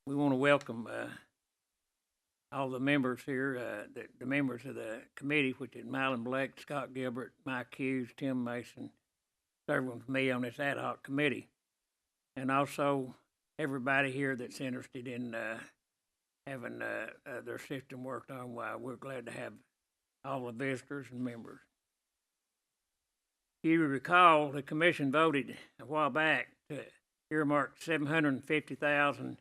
we want to welcome all the members here, the members of the committee, which is Mylan Blake, Scott Gilbert, Mike Hughes, Tim Mason, serving with me on this ad hoc committee, and also everybody here that's interested in having their system worked on. Why we're glad to have all the visitors and members. If you recall, the commission voted a while back to earmark $750,000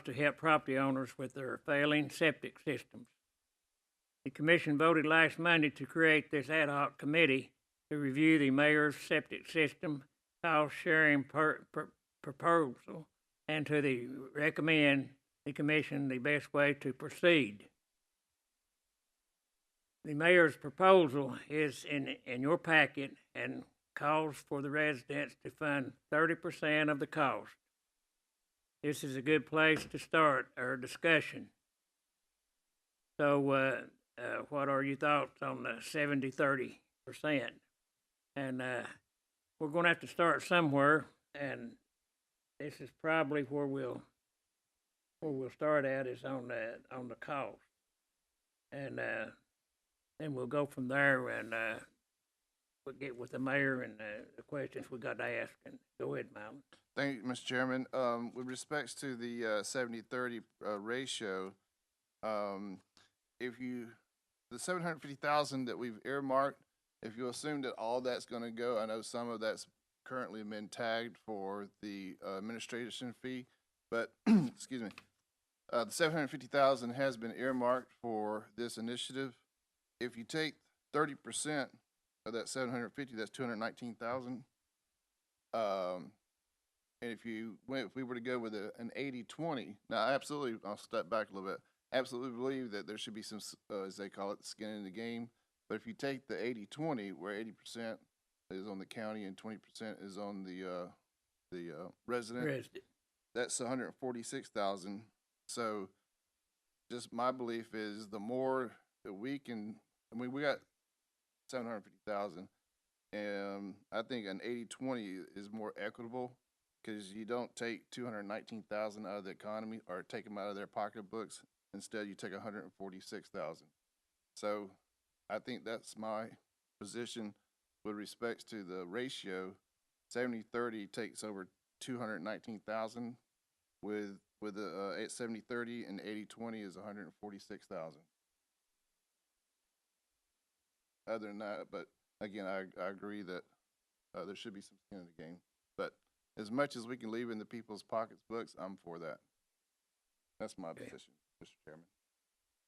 to help property owners with their failing septic systems. The commission voted last Monday to create this ad hoc committee to review the mayor's septic system cost sharing proposal and to recommend the commission the best way to proceed. The mayor's proposal is in your packet and calls for the residents to fund 30% of the cost. This is a good place to start our discussion. So, what are your thoughts on the 70-30%? And we're going to have to start somewhere, and this is probably where we'll start at is on the cost, and then we'll go from there, and we'll get with the mayor and the questions we got to ask. And go ahead, Malin. Thank you, Mr. Chairman. With respects to the 70-30 ratio, if you the 750,000 that we've earmarked, if you assume that all that's going to go, I know some of that's currently been tagged for the administration fee, but excuse me, the 750,000 has been earmarked for this initiative. If you take 30% of that 750, that's 219,000. And if we were to go with an 80-20, now I'll step back a little bit. Absolutely believe that there should be some, as they call it, skin in the game. But if you take the 80-20, where 80% is on the county and 20% is on the resident, that's 146,000. So, just my belief is the more that we can, I mean, we got 750,000, and I think an 80-20 is more equitable because you don't take 219,000 out of the economy or take them out of their pocketbooks. Instead, you take 146,000. So, I think that's my position with respects to the ratio. 70-30 takes over 219,000 with the 70-30 and 80-20 is 146,000. Other than that, but again, I agree that there should be some skin in the game. But as much as we can leave in the people's pockets books, I'm for that. That's my position, Mr. Chairman.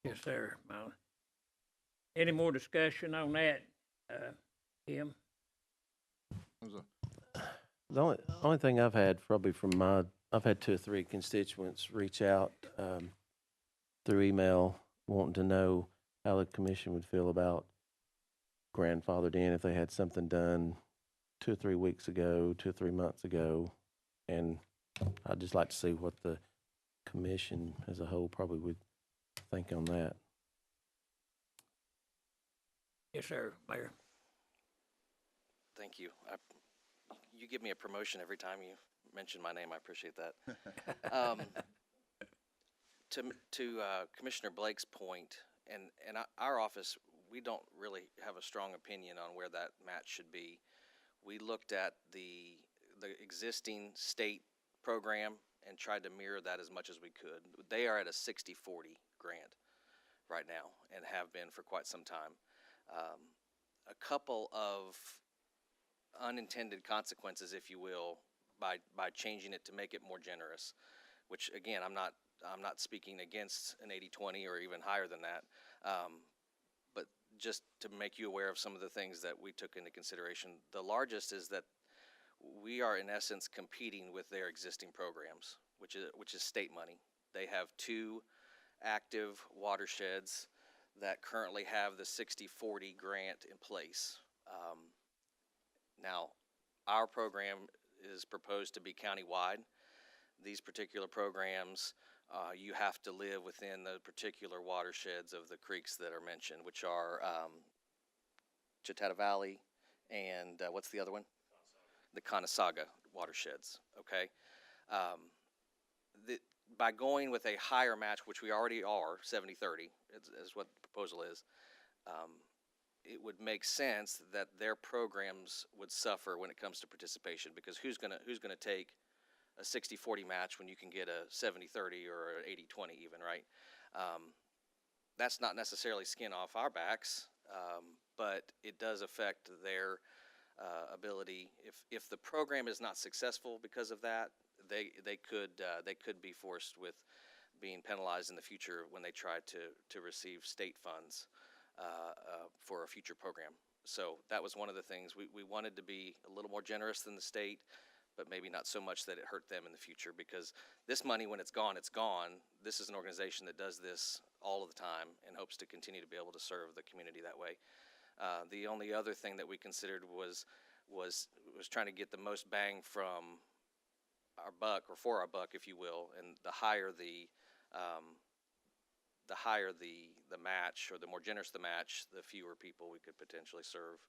Yes, sir, Malin. Any more discussion on that, Tim? The only thing I've had probably from I've had 2 or 3 constituents reach out through email wanting to know how the commission would feel about grandfathered in if they had something done 2 or 3 weeks ago, 2 or 3 months ago. And I'd just like to see what the commission as a whole probably would think on that. Yes, sir, Mayor. Thank you. You give me a promotion every time you mention my name. I appreciate that. To Commissioner Blake's point, and our office, we don't really have a strong opinion on where that match should be. We looked at the existing state program and tried to mirror that as much as we could. They are at a 60-40 grant right now and have been for quite some time. A couple of unintended consequences, if you will, by changing it to make it more generous, which again, I'm not speaking against an 80-20 or even higher than that, but just to make you aware of some of the things that we took into consideration. The largest is that we are in essence competing with their existing programs, which is state money. They have 2 active watersheds that currently have the 60-40 grant in place. Now, our program is proposed to be countywide. These particular programs, you have to live within the particular watersheds of the creeks that are mentioned, which are Chattahoochee Valley and what's the other one? The Conasauga watersheds, okay? by going with a higher match, which we already are, 70-30, is what the proposal is, it would make sense that their programs would suffer when it comes to participation, because who's gonna take a 60-40 match when you can get a 70-30 or an 80-20 even, right? That's not necessarily skin off our backs, but it does affect their ability. If the program is not successful because of that, they could be forced with being penalized in the future when they try to receive state funds for a future program. So that was one of the things we wanted to be a little more generous than the state, but maybe not so much that it hurt them in the future, because this money, when it's gone, it's gone. This is an organization that does this all of the time and hopes to continue to be able to serve the community that way. The only other thing that we considered was trying to get the most bang from our buck, or for our buck, if you will, and the higher the match, or the more generous the match, the fewer people we could potentially serve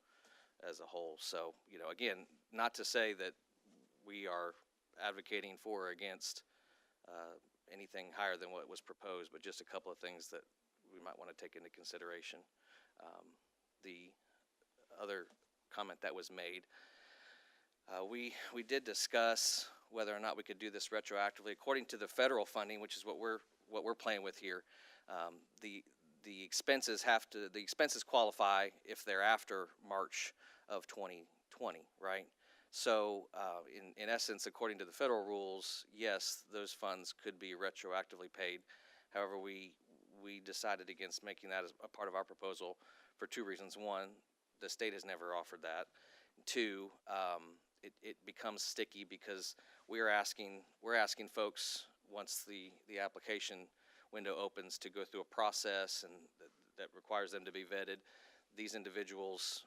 as a whole. So, again, not to say that we are advocating for or against anything higher than what was proposed, but just a couple of things that we might want to take into consideration. The other comment that was made, we did discuss whether or not we could do this retroactively. According to the federal funding, which is what we're playing with here, the expenses qualify if they're after March of 2020, right? So, in essence, according to the federal rules, yes, those funds could be retroactively paid. However, we decided against making that as a part of our proposal for two reasons. One, the state has never offered that. Two, it becomes sticky, because we're asking folks, once the application window opens, to go through a process and that requires them to be vetted. These individuals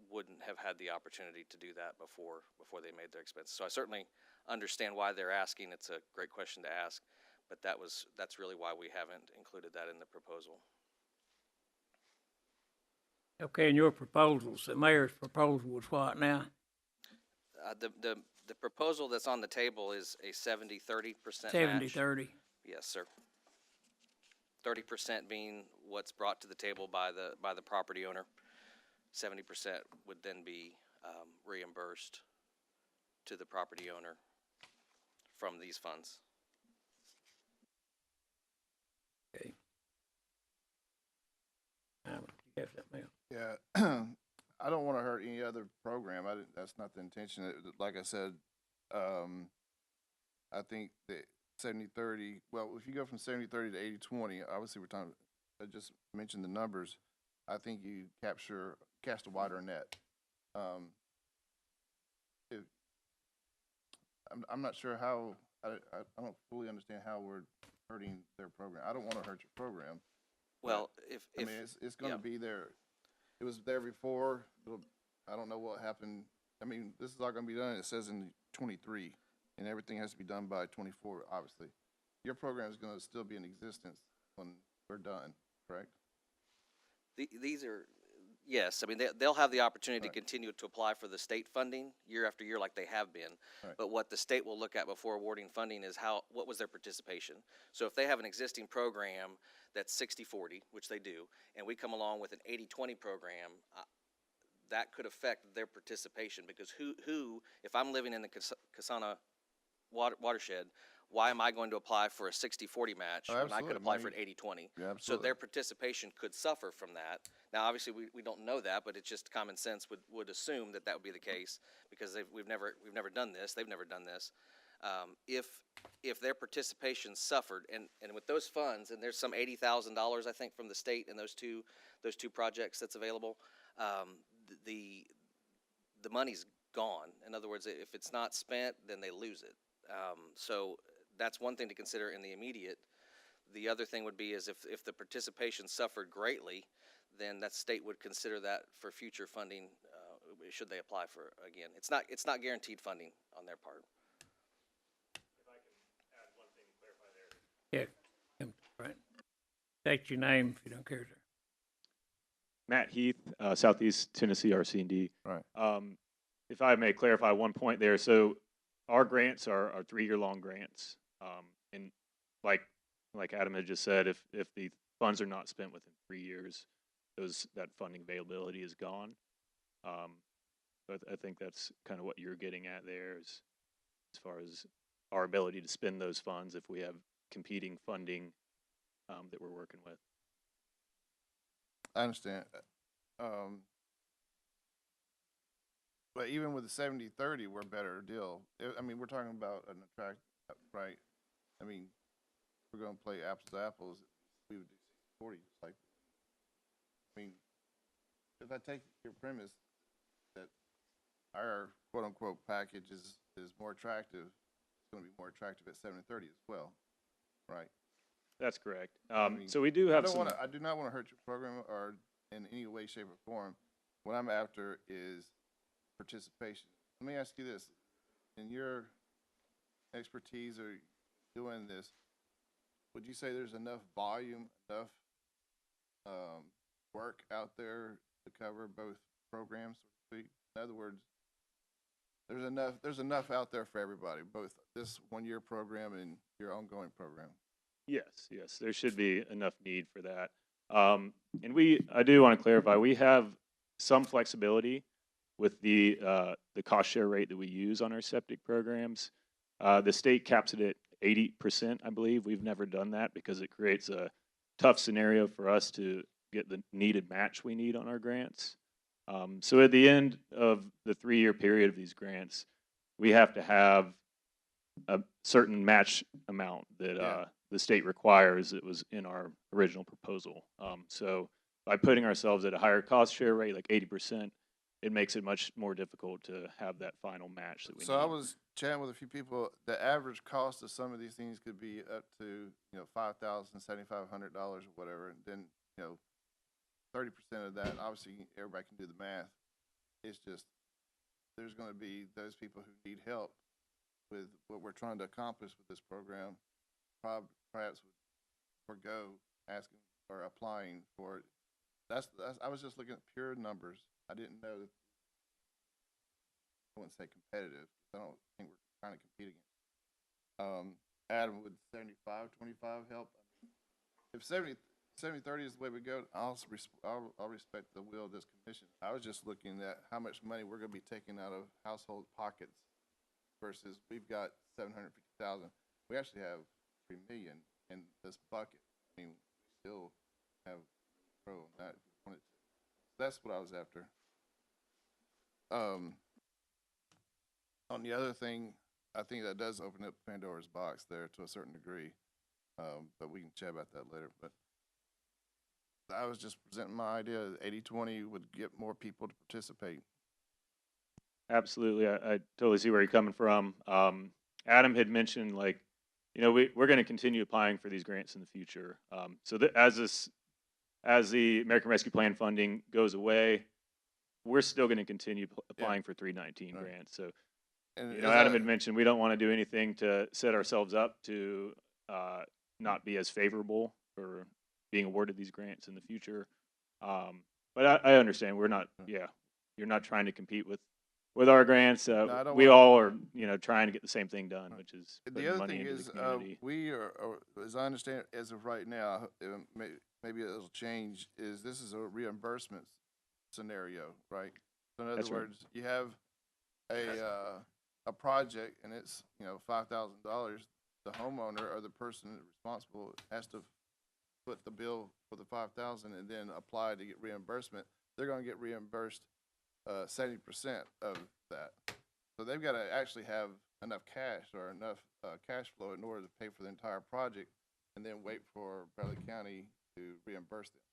wouldn't have had the opportunity to do that before they made their expenses. So I certainly understand why they're asking. It's a great question to ask, but that's really why we haven't included that in the proposal. Okay, and your proposals, the mayor's proposal was what now? The proposal that's on the table is a 70-30% match. 70-30. Yes, sir. 30% being what's brought to the table by the property owner. 70% would then be reimbursed to the property owner from these funds. Okay. You have something else? Yeah, I don't want to hurt any other program. That's not the intention. Like I said, I think that 70-30, well, if you go from 70-30 to 80-20, obviously we're talking, I just mentioned the numbers. I think you cast a wider net. I'm not sure how, I don't fully understand how we're hurting their program. I don't want to hurt your program. Well, I mean, it's going to be there. It was there before. I don't know what happened. I mean, this is all going to be done, it says in 23, and everything has to be done by 24, obviously. Your program is going to still be in existence when we're done, correct? These are, yes, I mean, they'll have the opportunity Right. to continue to apply for the state funding year after year like they have been. Right. But what the state will look at before awarding funding is what was their participation. So if they have an existing program that's 60-40, which they do, and we come along with an 80-20 program, that could affect their participation, because who, if I'm living in the Kasana watershed, why am I going to apply for a 60-40 match when I could apply for an 80-20? Yeah, So their participation could suffer from that. Now, obviously, we don't know that, but it's just common sense would assume that would be the case, because we've never done this. They've never done this. If their participation suffered, and with those funds, and there's some $80,000 I think from the state in those two projects that's available, the money's gone. In other words, if it's not spent, then they lose it. So that's one thing to consider in the immediate. The other thing would be is if the participation suffered greatly, then that state would consider that for future funding, should they apply for again. It's not guaranteed funding on their part. If I can add one thing to clarify there. Yeah, right. State your name if you don't care, sir. Matt Heath, Southeast Tennessee RC&D. Right. If I may clarify one point there, so our grants are 3-year-long grants, and like Adam had just said, if the funds are not spent within 3 years, that funding availability is gone. But I think that's kind of what you're getting at there, is as far as our ability to spend those funds if we have competing funding that we're working with. I understand. But even with the 70-30, we're a better deal. I mean, we're talking about an attract, right? I mean, we're gonna play apples to apples. We would do 40, just like. I mean, if I take your premise that our quote unquote package is more attractive, it's gonna be more attractive at 70-30 as well, right? That's correct. I mean, So we do have some. I do not want to hurt your program or in any way, shape, or form. What I'm after is participation. Let me ask you this: in your expertise or doing this, would you say there's enough volume, enough work out there to cover both programs, so to speak? In other words, there's enough out there for everybody, both this 1-year program and your ongoing program. Yes, there should be enough need for that. And I do want to clarify, we have some flexibility with the cost share rate that we use on our septic programs. The state caps it at 80%, I believe. We've never done that because it creates a tough scenario for us to get the needed match we need on our grants. So at the end of the 3-year period of these grants, we have to have a certain match amount that the state requires that was in our original proposal. So by putting ourselves at a higher cost share rate, like 80%, it makes it much more difficult to have that final match that we So need. I was chatting with a few people. The average cost of some of these things could be up to $5,000, $7,500 or whatever. And then 30% of that, obviously everybody can do the math. It's just there's going to be those people who need help with what we're trying to accomplish with this program. Perhaps would forego asking or applying for it. That's I was just looking at pure numbers. I didn't know that. I wouldn't say competitive. I don't think we're trying to compete against. Adam, would 75-25 help? If 70-30 is the way we go, I'll respect the will of this commission. I was just looking at how much money we're going to be taking out of household pockets versus we've got 750,000. We actually have 3 million in this bucket. I mean, we still have control on that if we wanted to. That's what I was after. On the other thing, I think that does open up Pandora's box there to a certain degree, but we can chat about that later. But I was just presenting my idea that 80-20 would get more people to participate. Absolutely, I totally see where you're coming from. Adam had mentioned, like, we're going to continue applying for these grants in the future. So that as the American Rescue Plan funding goes away, we're still going to continue applying for 319 Right. grants. So, And Adam had mentioned we don't want to do anything to set ourselves up to not be as favorable for being awarded these grants in the future. But I understand we're not. Yeah, you're not trying to compete with our grants. I don't we wanna- all are, trying to get the same thing done, which is the putting other money thing into is, the community. we are, as I understand it, as of right now, maybe it'll change. This is a reimbursement scenario, right? So in other That's right. words, you have a project and it's $5,000. The homeowner or the person responsible has to put the bill for the 5,000 and then apply to get reimbursement. They're going to get reimbursed 70% of that. So they've got to actually have enough cash or enough cash flow in order to pay for the entire project and then wait for Bradley County to reimburse them.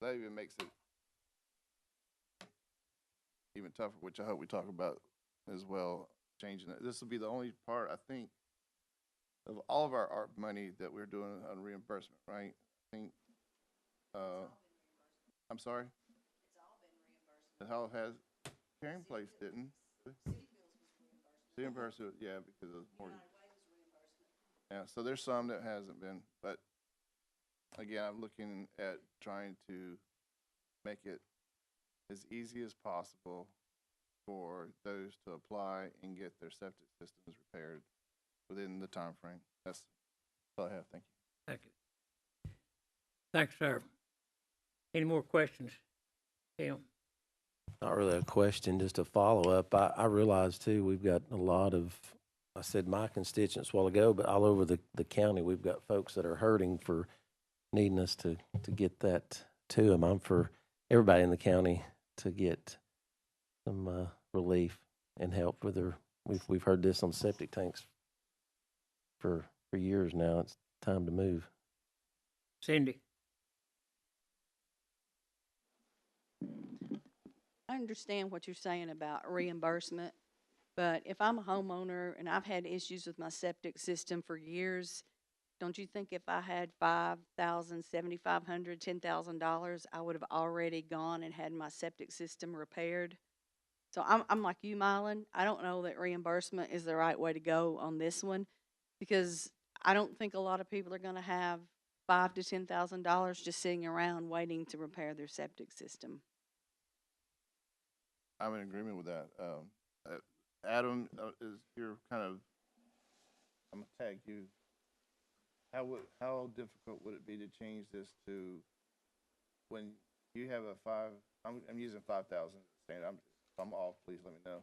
That even makes it even tougher, which I hope we talk about as well, changing it. This will be the only part, I think, of all of our art money that we're doing on reimbursement, right? I think, I'm sorry? It's all been reimbursed. It has, Caring Place didn't. City reimbursement, yeah, because of more. Yeah, so there's some that hasn't been, but again, I'm looking at trying to make it as easy as possible for those to apply and get their septic systems repaired within the time frame. That's all I have. Thank you. Thank you. Thanks, sir. Any more questions? Tim? Not really a question, just a follow-up. I realize too, we've got a lot of, I said my constituents a while ago, but all over the county, we've got folks that are hurting for needing us to get that to them. I'm for everybody in the county to get some relief and help with their, we've heard this on septic tanks for years now. It's time to move. Cindy? I understand what you're saying about reimbursement, but if I'm a homeowner and I've had issues with my septic system for years, don't you think if I had $5,000, $7,500, $10,000, I would have already gone and had my septic system repaired? So I'm like you, Mylan. I don't know that reimbursement is the right way to go on this one, because I don't think a lot of people are going to have $5,000 to $10,000 just sitting around waiting to repair their septic system. I'm in agreement with that. Adam, is you're kind of, I'm gonna tag you. How difficult would it be to change this to when you have a I'm using 5,000 standard. If I'm off, please let me know.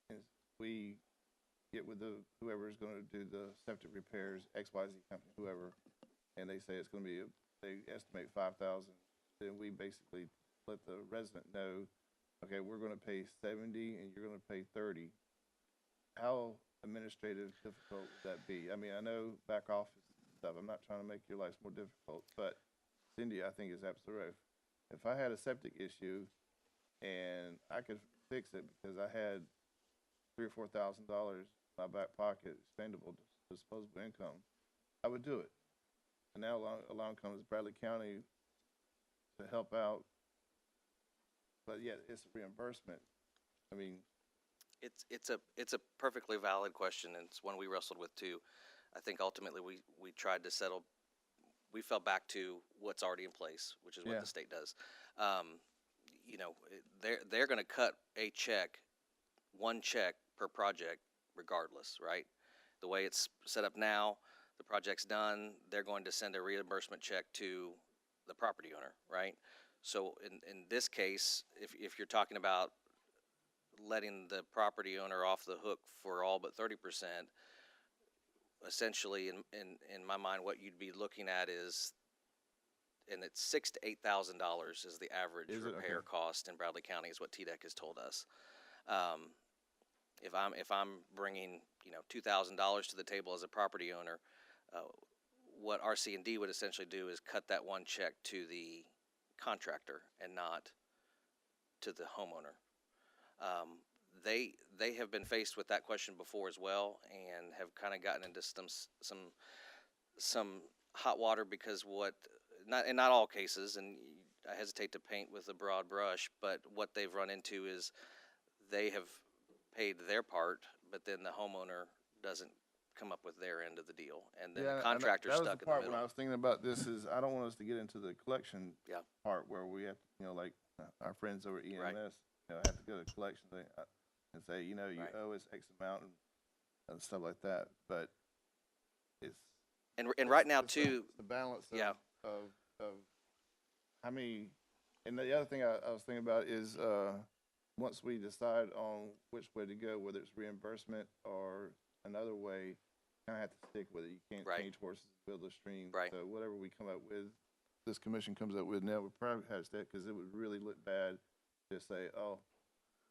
And we get with whoever is going to do the septic repairs, XYZ company, whoever, and they say it's going to be they estimate 5,000. Then we basically let the resident know, okay, we're going to pay 70 and you're going to pay 30. How administrative difficult would that be? I mean, I know back office stuff. I'm not trying to make your life more difficult, but Cindy, I think is absolutely right. If I had a septic issue and I could fix it because I had $3,000 or $4,000 in my back pocket, expendable, disposable income, I would do it. And now along comes Bradley County to help out, but yet it's a reimbursement. I mean, It's a perfectly valid question, and it's one we wrestled with too. I think ultimately we tried to settle. We fell back to what's already in place, which is what Yeah. the state does. You know, they're going to cut a check, one check per project, regardless, right? The way it's set up now, the project's done. They're going to send a reimbursement check to the property owner, right? So in this case, if you're talking about letting the property owner off the hook for all but 30%, essentially in my mind, what you'd be looking at is, and it's $6,000 to $8,000 is the average Is it? repair Okay. cost in Bradley County, is what TDEC has told us. If I'm bringing $2,000 to the table as a property owner, what RC&D would essentially do is cut that one check to the contractor and not to the homeowner. They have been faced with that question before as well, and have kind of gotten into some hot water because not all cases, and I hesitate to paint with a broad brush, but what they've run into is they have paid their part, but then the homeowner doesn't come up with their end of the deal, and then the and contractor's that was stuck the in the part middle. when I was thinking about this is I don't want us to get into the collection Yeah. part where we have to, like our friends over at EMS, Right. Have to go to collection and say, you Right. owe us X amount and stuff like that. But it's And right now it's too, the balance yeah. of how many. And the other thing I was thinking about is once we decide on which way to go, whether it's reimbursement or another way, kind of have to stick with it. You can't Right. change horses, build a stream. Right. So whatever we come up with, this commission comes up with now, we probably have to stick because it would really look bad to say, oh,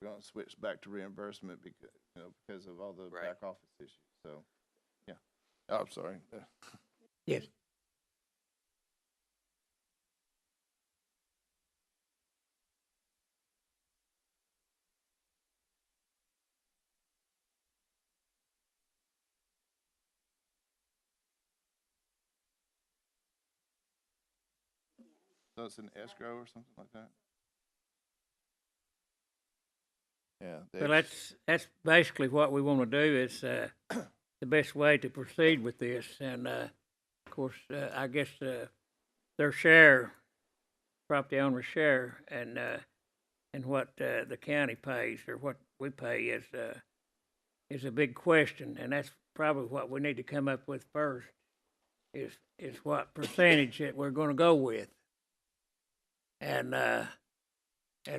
we're going to switch back to reimbursement because of all the Right. back office issues. So, yeah. Oh, I'm sorry. Yes. So it's an escrow or something like that? Yeah. Well, that's basically what we want to do. Is the best way to proceed with this, and of course, I guess their share, property owner's share, and what the county pays or what we pay is a big question, and that's probably what we need to come up with first. is what percentage that we're gonna go with. And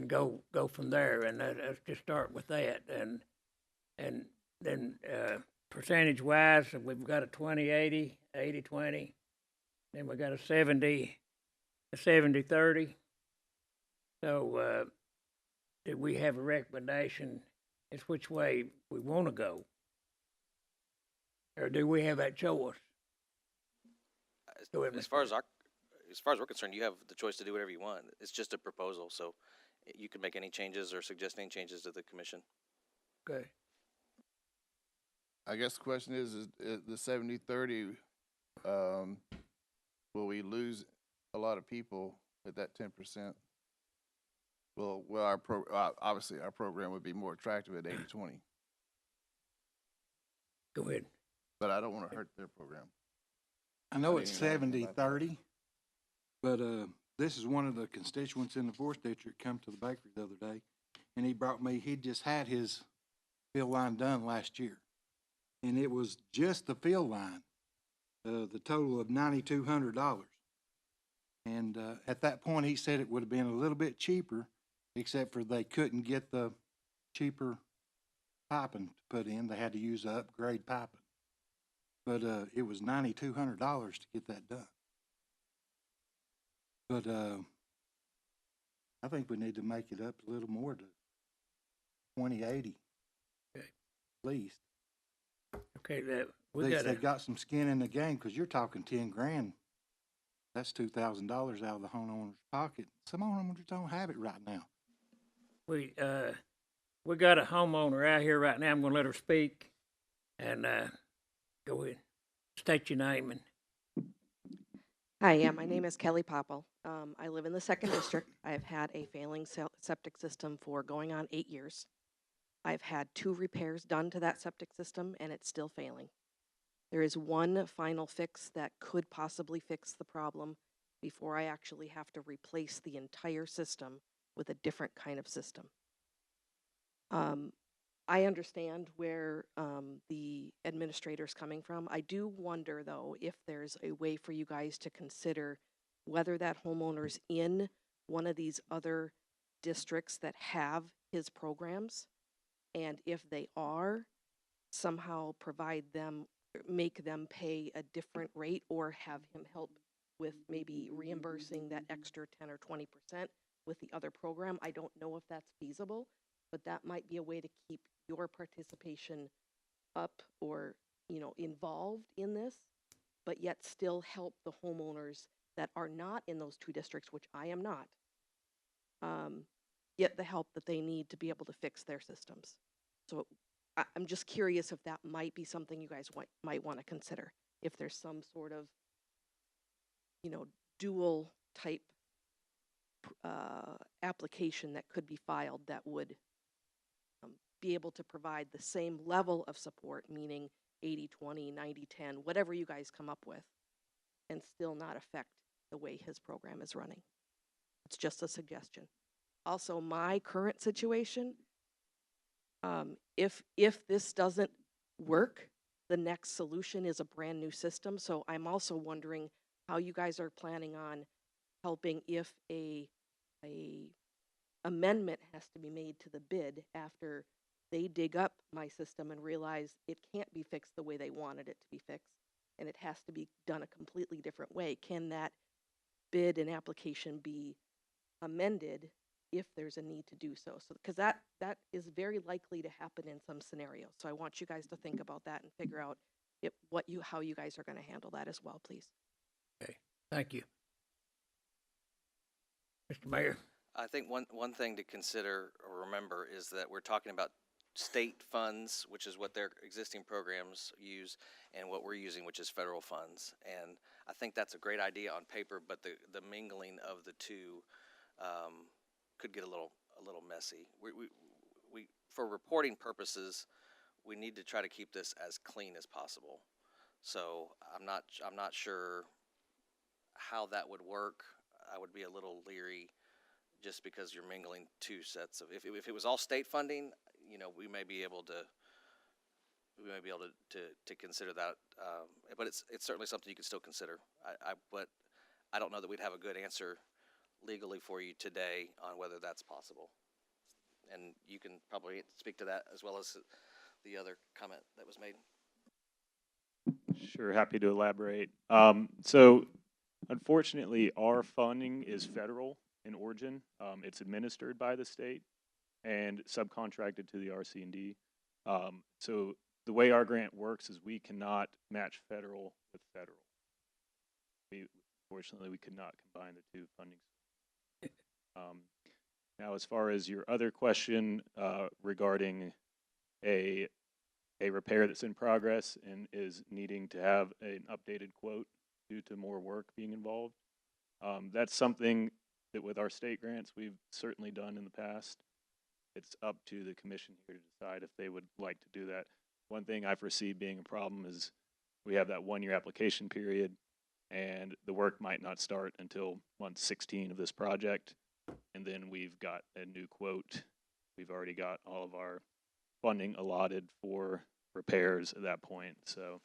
go from there, and let's just start with that, and then, percentage wise, we've got a 20-80, 80-20, then we got a 70-30. So, do we have a recommendation as which way we wanna go? Or do we have that choice? Go ahead, As Mr. far as we're concerned, you have the choice to do whatever you want. It's just a proposal, so you can make any changes or suggest any changes to the commission. Okay. I guess the question is the 70-30, will we lose a lot of people at that 10%? Well, obviously our program would be more attractive at 80-20, Go ahead. but I don't want to hurt their program. I know I it's didn't even know anything about that. 70-30, but this is one of the constituents in the fourth district come to the bakery the other day, and he brought me, he just had his field line done last year. And it was just the field line, the total of $9,200. And at that point, he said it would have been a little bit cheaper, except for they couldn't get the cheaper piping to put in. They had to use the upgrade piping. But it was $9,200 to get that done. But I think we need to make it up a little more to 20-80, Okay. at least. Okay, that, At we least they gotta, got some skin in the game, because you're talking 10 grand. That's $2,000 out of the homeowner's pocket. Some homeowners don't have it right now. we got a homeowner out here right now. I'm gonna let her speak, and, go ahead. State your name and, Hi, yeah, my name is Kelly Popple. I live in the second district. I've had a failing septic system for going on 8 years. I've had 2 repairs done to that septic system, and it's still failing. There is one final fix that could possibly fix the problem before I actually have to replace the entire system with a different kind of system. I understand where the administrator's coming from. I do wonder, though, if there's a way for you guys to consider whether that homeowner's in one of these other districts that have his programs, and if they are, somehow provide them, make them pay a different rate, or have him help with maybe reimbursing that extra 10 or 20% with the other program. I don't know if that's feasible, but that might be a way to keep your participation up, or, involved in this, but yet still help the homeowners that are not in those 2 districts, which I am not, get the help that they need to be able to fix their systems. So I'm just curious if that might be something you guys might want to consider, if there's some sort of, dual type application that could be filed that would be able to provide the same level of support, meaning 80-20, 90-10, whatever you guys come up with, and still not affect the way his program is running. It's just a suggestion. Also, my current situation, if this doesn't work, the next solution is a brand new system. So I'm also wondering how you guys are planning on helping if a amendment has to be made to the bid after they dig up my system and realize it can't be fixed the way they wanted it to be fixed, and it has to be done a completely different way. Can that bid and application be amended if there's a need to do so? So, because that is very likely to happen in some scenarios. So I want you guys to think about that and figure out how you guys are going to handle that as well, please. okay, thank you. Mr. Mayor? I think one thing to consider or remember is that we're talking about state funds, which is what their existing programs use, and what we're using, which is federal funds. And I think that's a great idea on paper, but the mingling of the two could get a little messy. We for reporting purposes, we need to try to keep this as clean as possible. So I'm not sure how that would work. I would be a little leery, just because you're mingling 2 sets of, if it was all state funding, we may be able to we may be able to consider that. But it's certainly something you can still consider. But I don't know that we'd have a good answer legally for you today on whether that's possible. And you can probably speak to that as well as the other comment that was made. Sure, happy to elaborate. So unfortunately, our funding is federal in origin. It's administered by the state and subcontracted to the RC&D. So the way our grant works is we cannot match federal with federal. Fortunately, we could not combine the two funding. Now, as far as your other question regarding a repair that's in progress and is needing to have an updated quote due to more work being involved, that's something that with our state grants we've certainly done in the past. It's up to the commission here to decide if they would like to do that. One thing I foresee being a problem is we have that 1-year application period, and the work might not start until month 16 of this project, and then we've got a new quote. We've already got all of our funding allotted for repairs at that point, so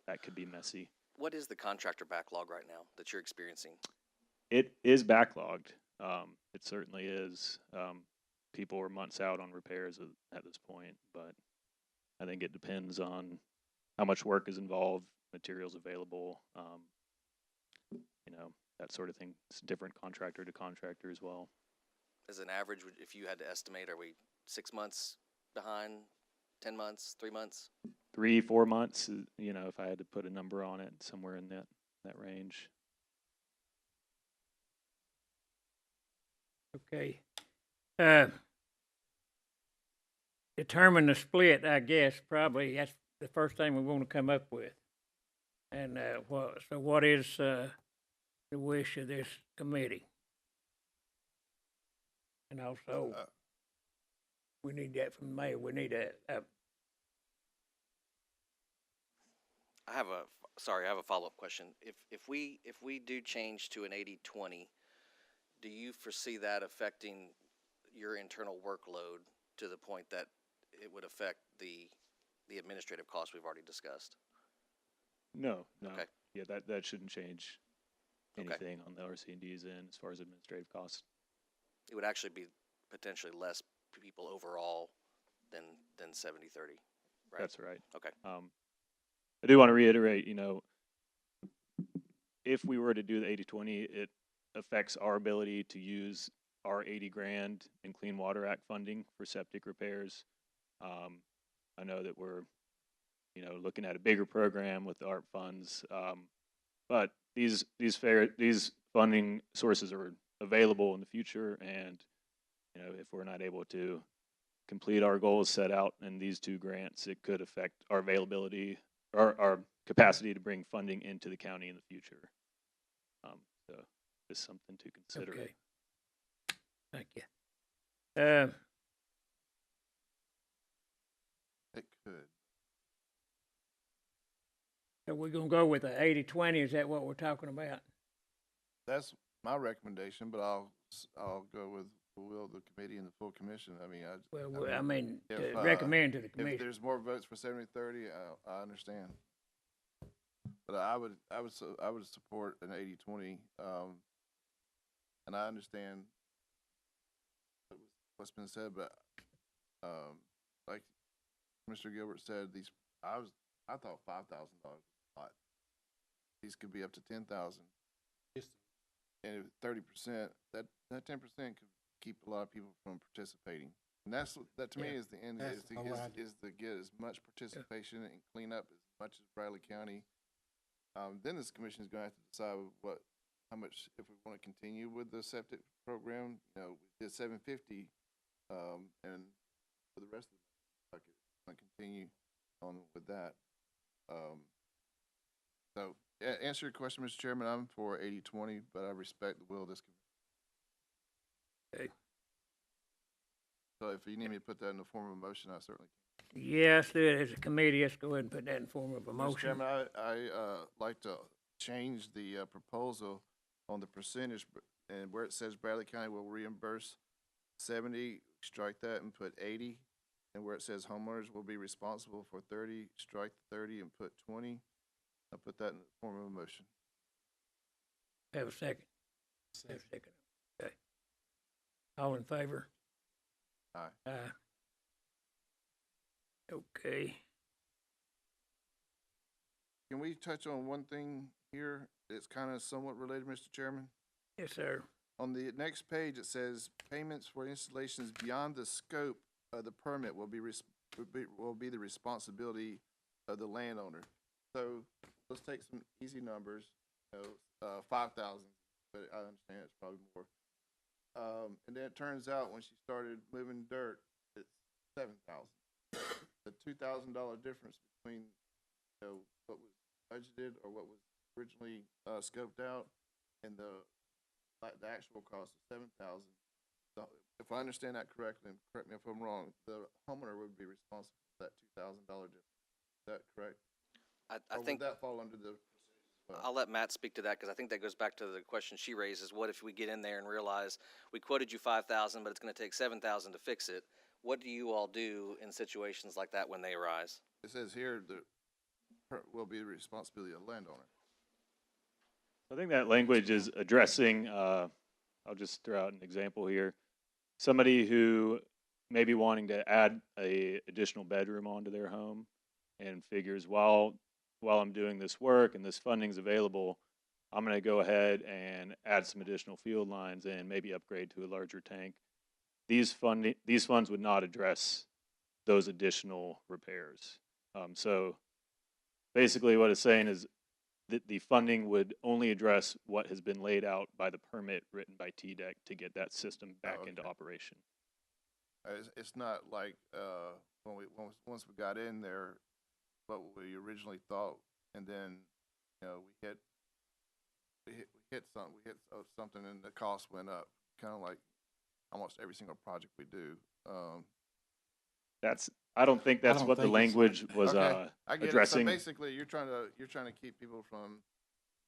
that could be messy. What is the contractor backlog right now that you're experiencing? It is backlogged. It certainly is. People are months out on repairs at this point, but I think it depends on how much work is involved, materials available, that sort of thing. It's different contractor to contractor as well. As an average, if you had to estimate, are we 6 months behind, 10 months, 3 months? 3-4 months, if I had to put a number on it, somewhere in that range. Okay. Determine the split, I guess, probably that's the first thing we want to come up with. And what is the wish of this committee? And also, we need that from the mayor. We need a I have a follow-up question. If we do change to an 80-20, do you foresee that affecting your internal workload to the point that it would affect the administrative costs we've already discussed? No. Okay. Yeah, that shouldn't change Okay. anything on the RC&D's end as far as administrative costs. It would actually be potentially less people overall than 70-30, right? That's right. Okay. I do want to reiterate, if we were to do the 80-20, it affects our ability to use our 80 grand in Clean Water Act funding for septic repairs. I know that we're, looking at a bigger program with the ARP funds, but these funding sources are available in the future, and if we're not able to complete our goals set out in these 2 grants, it could affect our availability or our capacity to bring funding into the county in the future. So it's something to consider. okay. Thank you. It could. So we're gonna go with the 80-20, is that what we're talking about? That's my recommendation, but I'll go with the will of the committee and the full commission. I mean, I mean, if, to recommend to the if commission. there's more votes for 70-30, I understand. But I would support an 80-20, and I understand what's been said, but like Mr. Gilbert said, I thought $5,000 was a lot. These could be up to 10,000. And 30%, that 10% could keep a lot of people from participating. And that to me is the end, is to get as much participation and clean up as much as Bradley County. Then this commission is going to have to decide how much, if we want to continue with the septic program. We did 750, and for the rest of the bucket, we're going to continue on with that. So, answer your question, Mr. Chairman. I'm for 80-20, but I respect the will of this committee. Okay. So, if you need me to put that in the form of a motion, I certainly can. Yeah, let's do it as a committee. Let's go ahead and put that in form of a Mr. motion. Chairman, I like to change the proposal on the percentage, and where it says Bradley County will reimburse 70, strike that and put 80, and where it says homeowners will be responsible for 30, strike 30 and put 20. I'll put that in the form of a motion. Have a second. Have a second. Okay. All in favor? Aye. Aye. Okay. Can we touch on one thing here? It's kind of somewhat related, Mr. Chairman. Yes, sir. On the next page, it says payments for installations beyond the scope of the permit will be the responsibility of the landowner. So let's take some easy numbers, 5,000, but I understand it's probably more. And then it turns out when she started moving dirt, it's 7,000. The $2,000 difference between, what was budgeted or what was originally, scoped out and the actual cost of 7,000. So if I understand that correctly, and correct me if I'm wrong, the homeowner would be responsible for that $2,000 difference. Is that correct? I Or think would that fall under the? I'll let Matt speak to that because I think that goes back to the question she raises. What if we get in there and realize we quoted you 5,000, but it's going to take 7,000 to fix it? What do you all do in situations like that when they arise? It says here will be the responsibility of the landowner. I think that language is addressing, I'll just throw out an example here. Somebody who may be wanting to add a additional bedroom onto their home and figures, while I'm doing this work and this funding's available, I'm going to go ahead and add some additional field lines and maybe upgrade to a larger tank. These funds would not address those additional repairs. So basically what it's saying is that the funding would only address what has been laid out by the permit written by TDEC to get that system back into operation. It's not like once we got in there, what we originally thought, and then we hit something, and the cost went up. Kind of like almost every single project we do. I don't think that's don't what the think it's language was Okay, I get addressing. it. So basically, you're trying to keep people from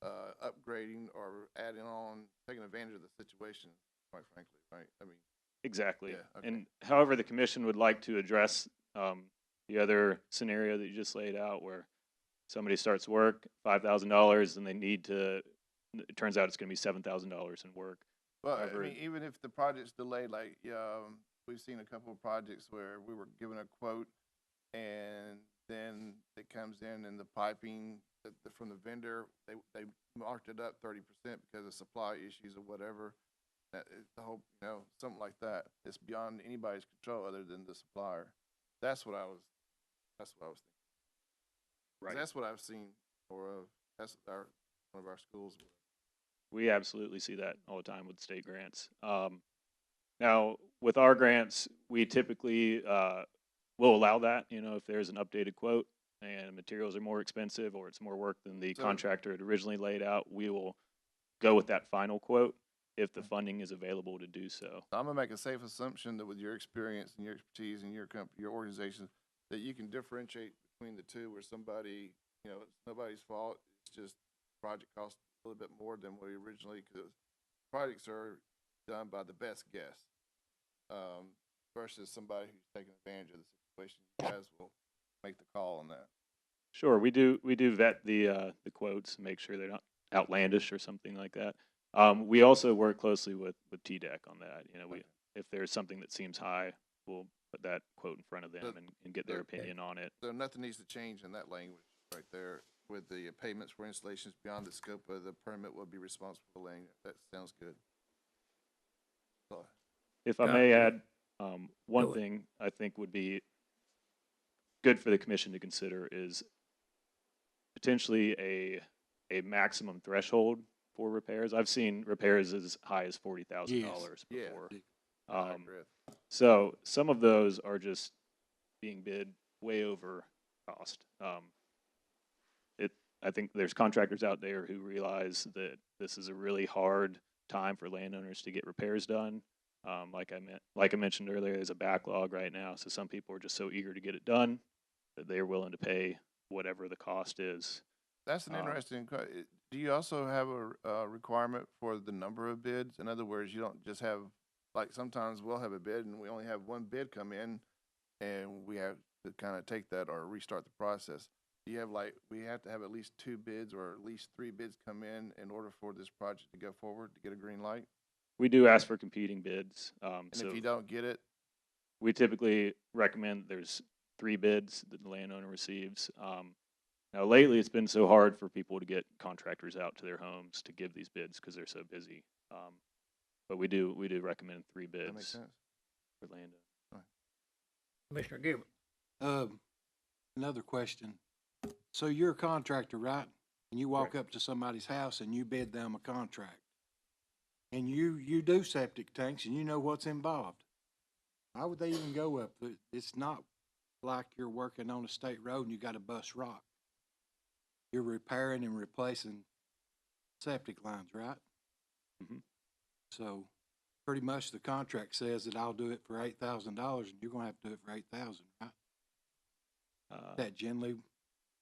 upgrading or adding on, taking advantage of the situation. Quite frankly, right? I mean, Exactly. Yeah, okay. And however, the commission would like to address the other scenario that you just laid out, where somebody starts work, $5,000, and it turns out it's going to be $7,000 in work. well, However- I mean, even if the project's delayed, like we've seen a couple of projects where we were given a quote, and then it comes in and the piping from the vendor, they marked it up 30% because of supply issues or whatever. That is the whole, something like that. It's beyond anybody's control other than the supplier. That's what I was thinking. Right. That's what I've seen, or that's one of our schools. We absolutely see that all the time with state grants. Now, with our grants, we typically will allow that, if there's an updated quote and materials are more expensive or it's more work than the So- contractor had originally laid out, we will go with that final quote if the funding is available to do so. I'm gonna make a safe assumption that with your experience and your expertise and your company, your organization, that you can differentiate between the two, where somebody, it's nobody's fault. It's just project costs a little bit more than what originally, because projects are done by the best guess, versus somebody who's taking advantage of the situation. You guys will make the call on that. Sure, we do vet the quotes, make sure they're not outlandish or something like that. We also work closely with TDEC on that. If there's something that seems high, we'll put that quote in front of them and get their opinion on it. So nothing needs to change in that language right there, with the payments for installations beyond the scope of the permit will be responsible for laying. That sounds good. So, If I Yeah. may add, Go one ahead. thing I think would be good for the commission to consider is potentially a maximum threshold for repairs. I've seen repairs as high as $40,000 Yes. before. I agree. So some of those are just being bid way over cost. I think there's contractors out there who realize that this is a really hard time for landowners to get repairs done. Like I mentioned earlier, there's a backlog right now, so some people are just so eager to get it done that they're willing to pay whatever the cost is. That's an interesting. Do you also have a requirement for the number of bids? In other words, you don't just have, like, sometimes we'll have a bid and we only have one bid come in, and we have to kind of take that or restart the process. Do you have we have to have at least 2 bids or at least 3 bids come in order for this project to go forward, to get a green light? We do ask for competing bids. And So if you don't get it, we typically recommend there's 3 bids that the landowner receives. Now lately, it's been so hard for people to get contractors out to their homes to give these bids because they're so busy. But we do recommend 3 that makes bids sense. for landowners. Commissioner Gilbert. Another question. So you're a contractor, right? And you walk up to somebody's house and you bid them a contract. And you do septic tanks and you know what's involved. Why would they even go up? It's not like you're working on a state road and you got to bust rock. You're repairing and replacing septic lines, right? Mhm. So pretty much the contract says that I'll do it for $8,000 and you're gonna have to do it for 8,000, right? That generally,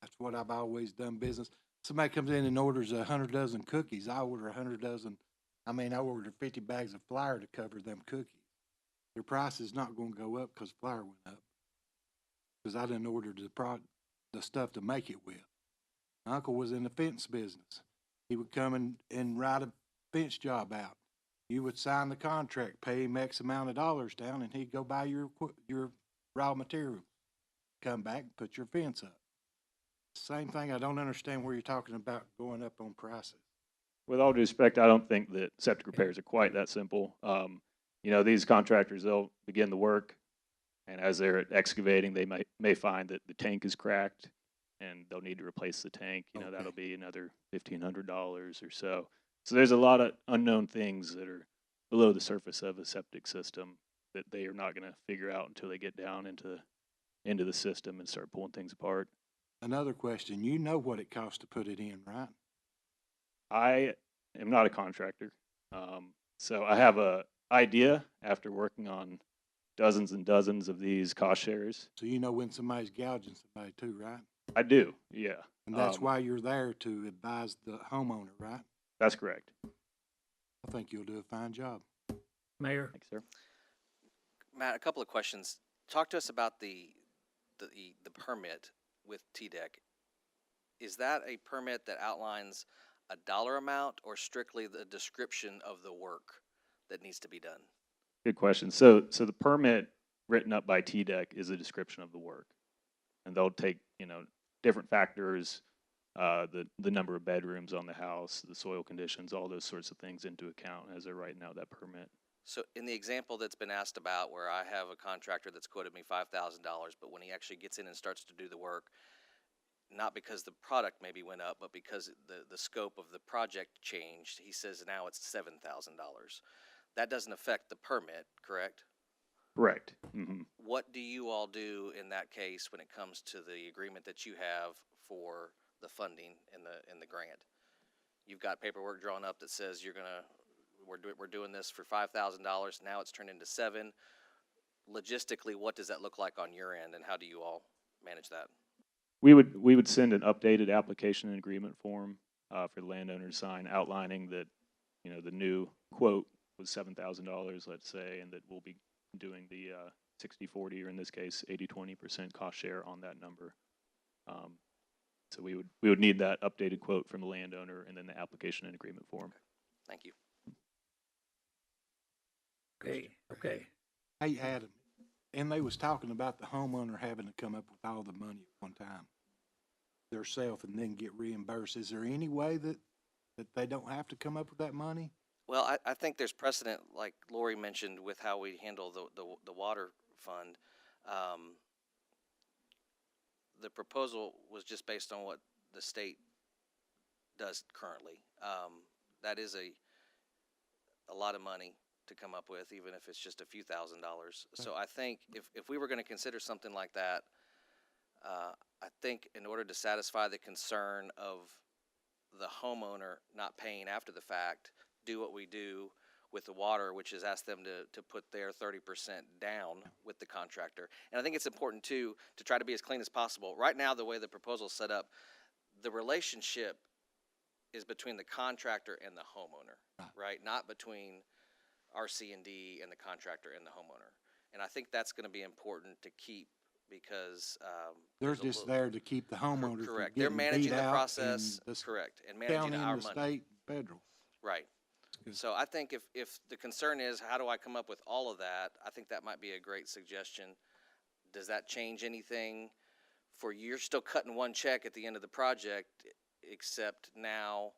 that's what I've always done business. Somebody comes in and orders 100 dozen cookies, I order 100 dozen, I order 50 bags of flour to cover them cookies. Their price is not gonna go up because flour went up. Cause I didn't order the stuff to make it with. My uncle was in the fence business. He would come and write a fence job out. You would sign the contract, pay him X amount of dollars down, and he'd go buy your raw material. Come back and put your fence up. Same thing, I don't understand where you're talking about going up on prices. With all due respect, I don't think that septic repairs are quite that simple. These contractors, they'll begin the work, and as they're excavating, they may find that the tank is cracked, and they'll need to replace the tank. Okay. That'll be another $1,500 or so. So there's a lot of unknown things that are below the surface of a septic system that they are not going to figure out until they get down into the system and start pulling things apart. Another question, you know what it costs to put it in, right? I am not a contractor, so I have a idea after working on dozens and dozens of these cost shares. So you know when somebody's gouging somebody too, right? I do, yeah. And that's why you're there to advise the homeowner, right? That's correct. I think you'll do a fine job. Mayor. Thanks, sir. Matt, a couple of questions. Talk to us about the permit with TDEC. Is that a permit that outlines a dollar amount or strictly the description of the work that needs to be done? Good question. So the permit written up by TDEC is a description of the work, and they'll take different factors, the number of bedrooms on the house, the soil conditions, all those sorts of things into account as they're writing out that permit. So in the example that's been asked about, where I have a contractor that's quoted me $5,000, but when he actually gets in and starts to do the work, not because the product maybe went up, but because the scope of the project changed, he says now it's $7,000. That doesn't affect the permit, correct? Correct. Mm-hmm. What do you all do in that case when it comes to the agreement that you have for the funding in the grant? You've got paperwork drawn up that says we're doing this for $5,000. Now it's turned into $7,000. Logistically, what does that look like on your end, and how do you all manage that? We would send an updated application and agreement form for the landowner to sign, outlining that the new quote was $7,000, let's say, and that we'll be doing the 60/40, or in this case 80-20% cost share on that number. So we would need that updated quote from the landowner and then the application and agreement form. Okay. Thank you. Okay. Hey, Adam, and they was talking about the homeowner having to come up with all the money at one time theirself and then get reimbursed. Is there any way that they don't have to come up with that money? Well, I think there's precedent, like Lori mentioned, with how we handle the water fund. The proposal was just based on what the state does currently. That is a lot of money to come up with, even if it's just a few $1,000s. So I think if we were going to consider something like that, I think in order to satisfy the concern of the homeowner not paying after the fact, do what we do with the water, which is ask them to put their 30% down with the contractor. And I think it's important, too, to try to be as clean as possible. Right now, the way the proposal's set up, the relationship is between the contractor and the homeowner, right? Not between RC&D and the contractor and the homeowner. And I think that's gonna be important to keep because, They're there's a just little- there to keep the homeowners from correct, they're getting managing beat the out process, and the correct, and managing county our and the money. state, federal. Right. good. So I think if the concern is, how do I come up with all of that, I think that might be a great suggestion. Does that change anything for you? You're still cutting one check at the end of the project, except now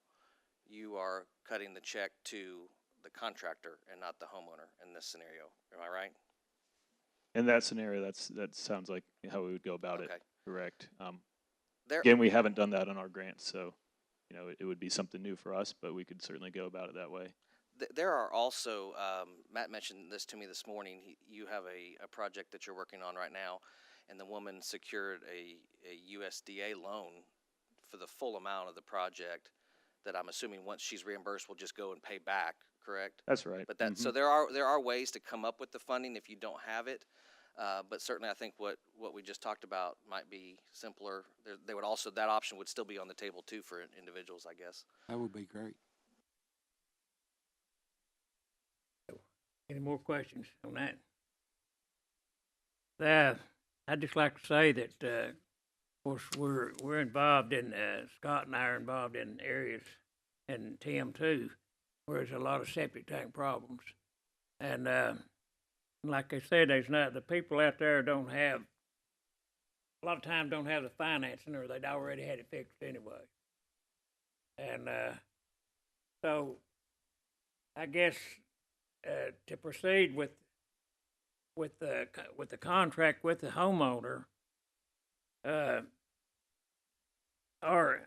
you are cutting the check to the contractor and not the homeowner in this scenario. Am I right? In that scenario, that sounds like how we would go about it. Okay. Correct. There, Again, we haven't done that on our grants, so it would be something new for us, but we could certainly go about it that way. there are also, Matt mentioned this to me this morning. You have a project that you're working on right now, and the woman secured a USDA loan for the full amount of the project that I'm assuming once she's reimbursed, will just go and pay back, correct? That's right. But that, so there are ways to come up with the funding if you don't have it. But certainly I think what we just talked about might be simpler. They would also, that option would still be on the table too for individuals, I guess. That would be great. Any more questions on that? I'd just like to say that, of course, we're involved in, Scott and I are involved in areas, and Tim too, where there's a lot of septic tank problems. And, like I said, the people out there don't have, a lot of times don't have the financing, or they'd already had it fixed anyway. And, so I guess, to proceed with the contract with the homeowner, our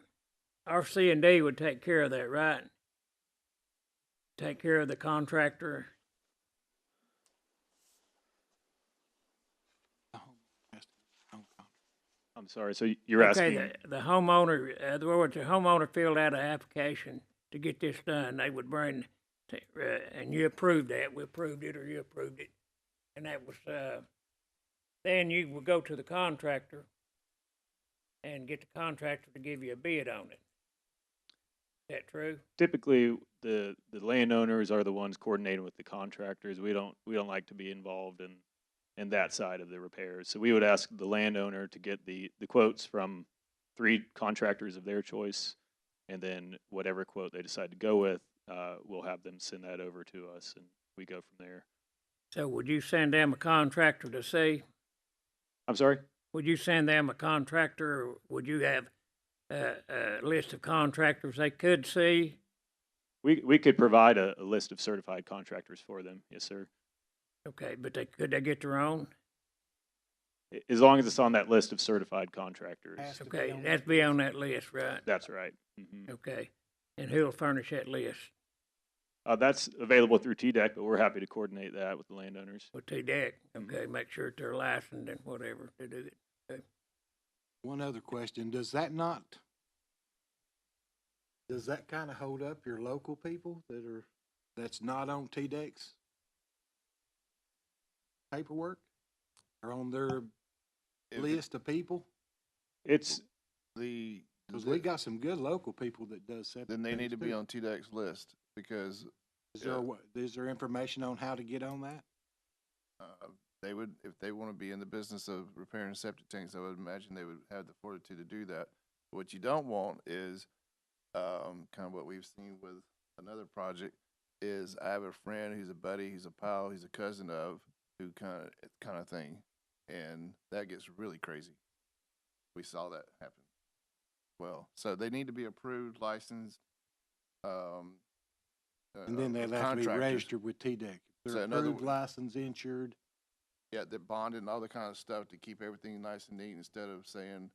C&D would take care of that, right? Take care of the contractor. I'm sorry. So you're asking? Okay, the homeowner, in other words, the homeowner filled out an application to get this done. They would bring, and you approved that. We approved it, or you approved it, and that was. Then you would go to the contractor and get the contractor to give you a bid on it. Is that true? Typically, the landowners are the ones coordinating with the contractors. We don't like to be involved in that side of the repairs. So we would ask the landowner to get the quotes from 3 contractors of their choice, and then whatever quote they decide to go with, we'll have them send that over to us, and we go from there. So would you send them a contractor to see? I'm sorry? Would you send them a contractor, or would you have a list of contractors they could see? We could provide a list of certified contractors for them. Yes, sir. Okay, but could they get their own? As long as it's on that list of certified contractors. Has to be Okay, on that's that be on that list, right? That's right. Mm-hmm. Okay, and who'll furnish that list? That's available through TDEC, but we're happy to coordinate that with the landowners. With T-Deck, okay, make sure that they're licensed and whatever to do it. Okay. One other question, does that kind of hold up your local people that's not on TDEC's paperwork or on their If list of people? It's Because we got some good local people that does septic then they need tanks to be too. on TDEC's list because Is there information on how to get on that? they would, if they want to be in the business of repairing septic tanks, I would imagine they would have the fortitude to do that. What you don't want is, kind of what we've seen with another project, is I have a friend, he's a buddy, he's a pal, he's a cousin of, who kind of thing, and that gets really crazy. We saw that happen. Well, so they need to be approved, licensed, And then they'll have to be contractors. registered with TDEC. If So they're in other approved, wo- licensed, insured. Yeah, they're bonded and all the kind of stuff to keep everything nice and neat instead of saying,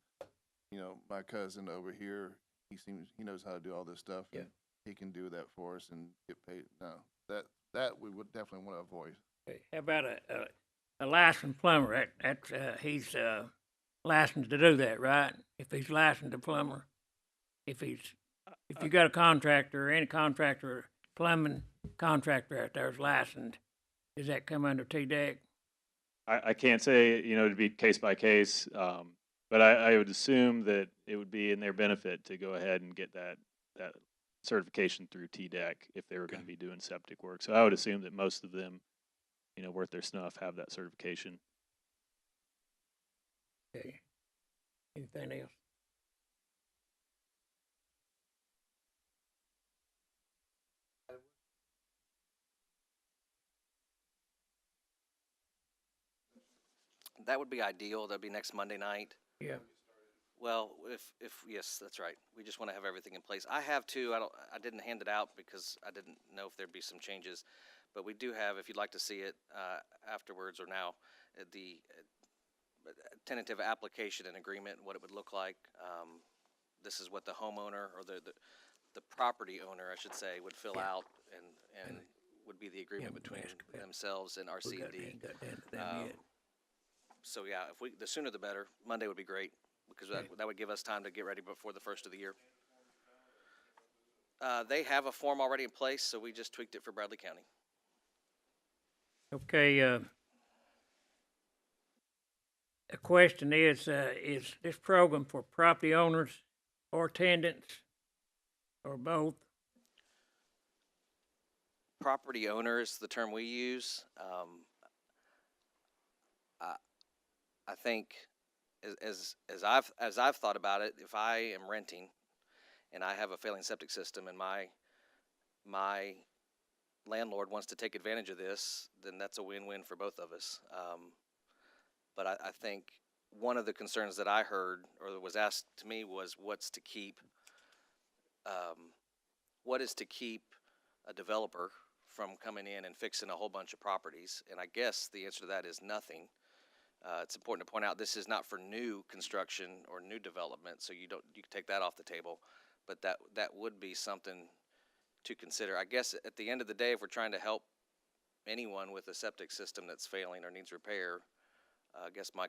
my cousin over here, he knows how to do all this stuff. Yeah. And he can do that for us and get paid. No, that we would definitely want to avoid. Okay, how about a licensed plumber? He's licensed to do that, right? If he's licensed a plumber, if you got a contractor, any contractor, plumbing contractor out there is licensed, does that come under TDEC? I can't say, to be case by case, but I would assume that it would be in their benefit to go ahead and get that certification through TDEC if they were going to be doing septic work. So I would assume that most of them worth their snuff have that certification. Okay. Anything else? That would be ideal. That'd be next Monday night. Yeah. Well, if yes, that's right. We just want to have everything in place. I have too. I didn't hand it out because I didn't know if there'd be some changes, but we do have. If you'd like to see it afterwards or now, the tentative application and agreement, what it would look like. This is what the homeowner or the property owner, I should say, would fill Yeah. out and would be the agreement Yeah, between ask about- themselves and We got, RC&D. ain't got down to them yet. So yeah, if the sooner the better. Monday would be great because that would give us time to get ready before the first of the year. They have a form already in place, so we just tweaked it for Bradley County. Okay, the question is this program for property owners or tenants or both? Property owner is the term we use. I think as I've thought about it, if I am renting and I have a failing septic system and my landlord wants to take advantage of this, then that's a win-win for both of us. But I think one of the concerns that I heard or that was asked to me was what is to keep a developer from coming in and fixing a whole bunch of properties. And I guess the answer to that is nothing. It's important to point out this is not for new construction or new development, so you can take that off the table. But that would be something to consider. I guess at the end of the day, if we're trying to help anyone with a septic system that's failing or needs repair, I guess my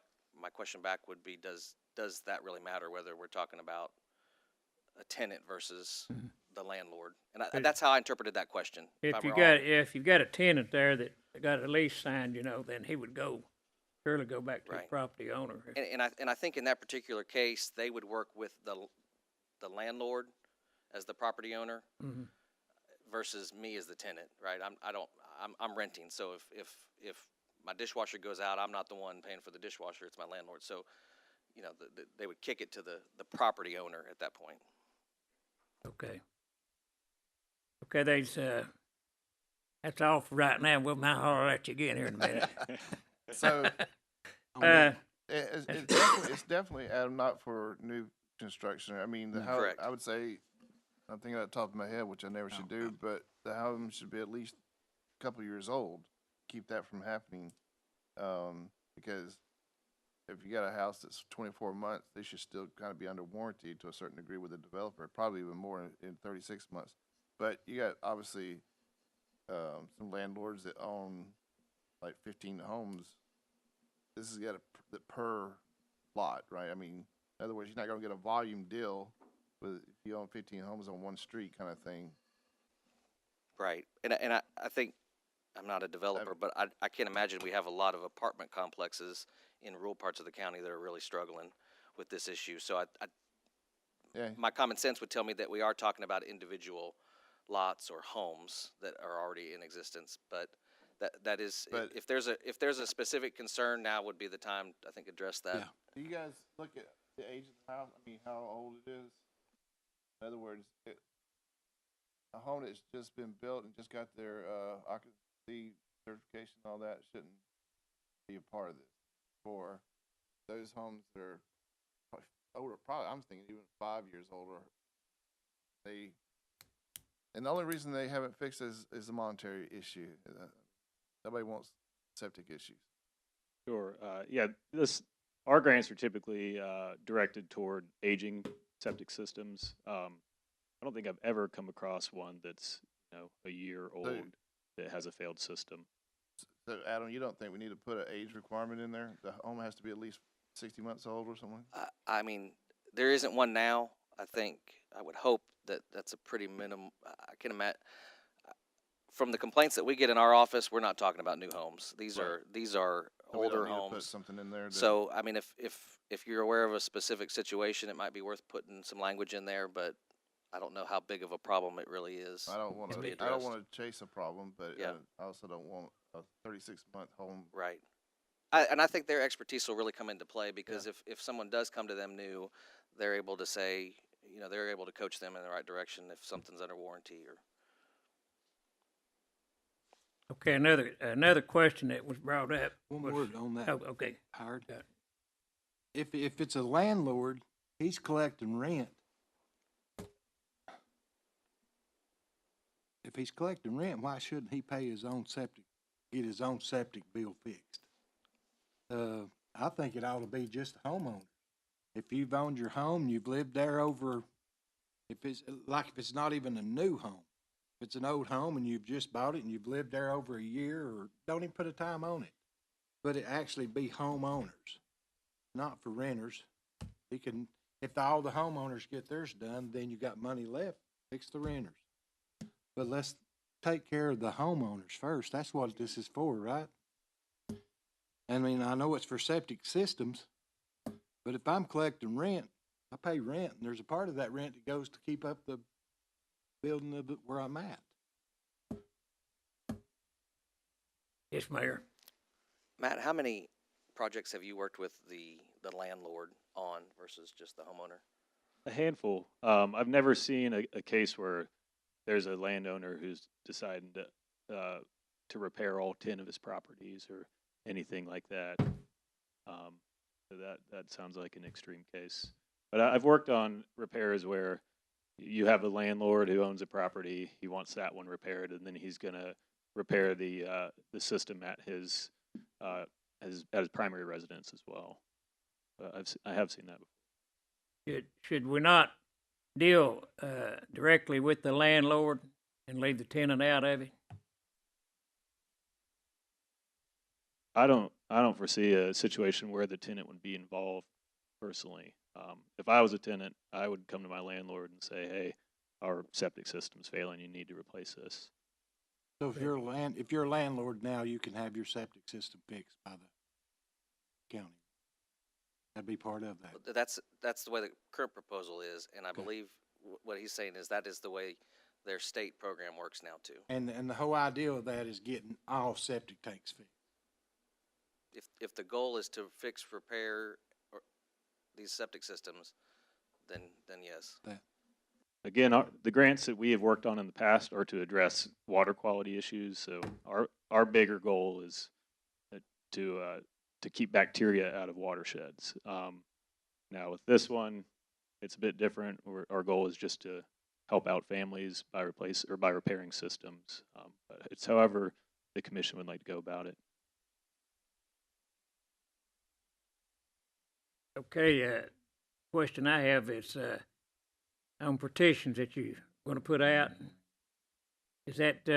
question back would be, does that really matter whether we're talking about a tenant versus the landlord? And that's how I interpreted that question. If I'm you wrong. got if you've got a tenant there that got a lease signed, then he would surely go back to the Right. property owner. And I think in that particular case, they would work with the landlord as the property owner Mhm. versus me as the tenant, right? I'm renting, so if my dishwasher goes out, I'm not the one paying for the dishwasher; it's my landlord. So, they would kick it to the property owner at that point. Okay. Okay, that's all for right now. We'll might holler at you again here in a minute. So On that- it's definitely, Adam, not for new construction. I mean, the house, Correct. I would say, I'm thinking at the top of my head, which I never should do, but the house should be at least a couple of years old. Keep that from happening. Because if you got a house that's 24 months, they should still kind of be under warranty to a certain degree with the developer, probably even more in 36 months. But you got obviously some landlords that own like 15 homes. This has got the per lot, right? I mean, in other words, you're not going to get a volume deal with if you own 15 homes on one street kind of thing. Right. And I think I'm not a developer, but I can't imagine we have a lot of apartment complexes in rural parts of the county that are really struggling with this issue. So Yeah. my common sense would tell me that we are talking about individual lots or homes that are already in existence. But that is, But- if there's a specific concern, now would be the time, I think, address that. Yeah. Do you guys look at the age of the house? I mean, how old it is? In other words, a home that's just been built and just got their occupancy certification and all that shouldn't be a part of this. For those homes that are older, probably I'm thinking even 5 years older, and the only reason they haven't fixed is the monetary issue. Nobody wants septic issues. Sure. Yeah, our grants are typically directed toward aging septic systems. I don't think I've ever come across one that's a year old that has a failed system. So, Adam, you don't think we need to put an age requirement in there? The home has to be at least 60 months old or something? I mean, there isn't one now. I would hope that that's a pretty minimum. I can imagine. From the complaints that we get in our office, we're not talking about new homes. These Right. are So we don't older need to put homes. something in there. So, I mean, if you're aware of a specific situation, it might be worth putting some language in there, but I don't know how big of a problem it really is. I don't want to be to, I don't addressed. want to chase a problem, but Yeah. I also don't want a 36-month home. Right. And I think their expertise will really come into play because if someone does come to them new, they're able to say, they're able to coach them in the right direction if something's under warranty or. Okay, another question that was brought up. One was- word on that, Oh, okay. Howard. Yeah. If it's a landlord, he's collecting rent. If he's collecting rent, why shouldn't he pay his own septic, get his own septic bill fixed? I think it ought to be just the homeowner. If you've owned your home, you've lived there over, if it's not even a new home, if it's an old home and you've just bought it and you've lived there over a year, or don't even put a time on it, but it actually be homeowners, not for renters. He can, if all the homeowners get theirs done, then you got money left, fix the renters. But let's take care of the homeowners first. That's what this is for, right? I mean, I know it's for septic systems, but if I'm collecting rent, I pay rent, and there's a part of that rent that goes to keep up the building of it where I'm at. Yes, Mayor. Matt, how many projects have you worked with the landlord on versus just the homeowner? A handful. I've never seen a case where there's a landowner who's decided to repair all 10 of his properties or anything like that. So that sounds like an extreme case. But I've worked on repairs where you have a landlord who owns a property. He wants that one repaired, and then he's going to repair the system at his primary residence as well. I have seen that before. Should we not deal directly with the landlord and leave the tenant out of it? I don't foresee a situation where the tenant would be involved personally. If I was a tenant, I would come to my landlord and say, "Hey, our septic system's failing. You need to replace this." So if you're a landlord now, you can have your septic system fixed by the county. That'd be part of that. But that's the way the current proposal is, and I believe what he's saying is that is the way their state program works now too. And the whole idea of that is getting all septic tanks fixed. If the goal is to repair these septic systems, then yes. Again, the grants that we have worked on in the past are to address water quality issues. So our bigger goal is to keep bacteria out of watersheds. Now with this one, it's a bit different. Our goal is just to help out families by repairing systems. But it's however the commission would like to go about it. Okay, question I have is on petitions that you're going to put out. Is that,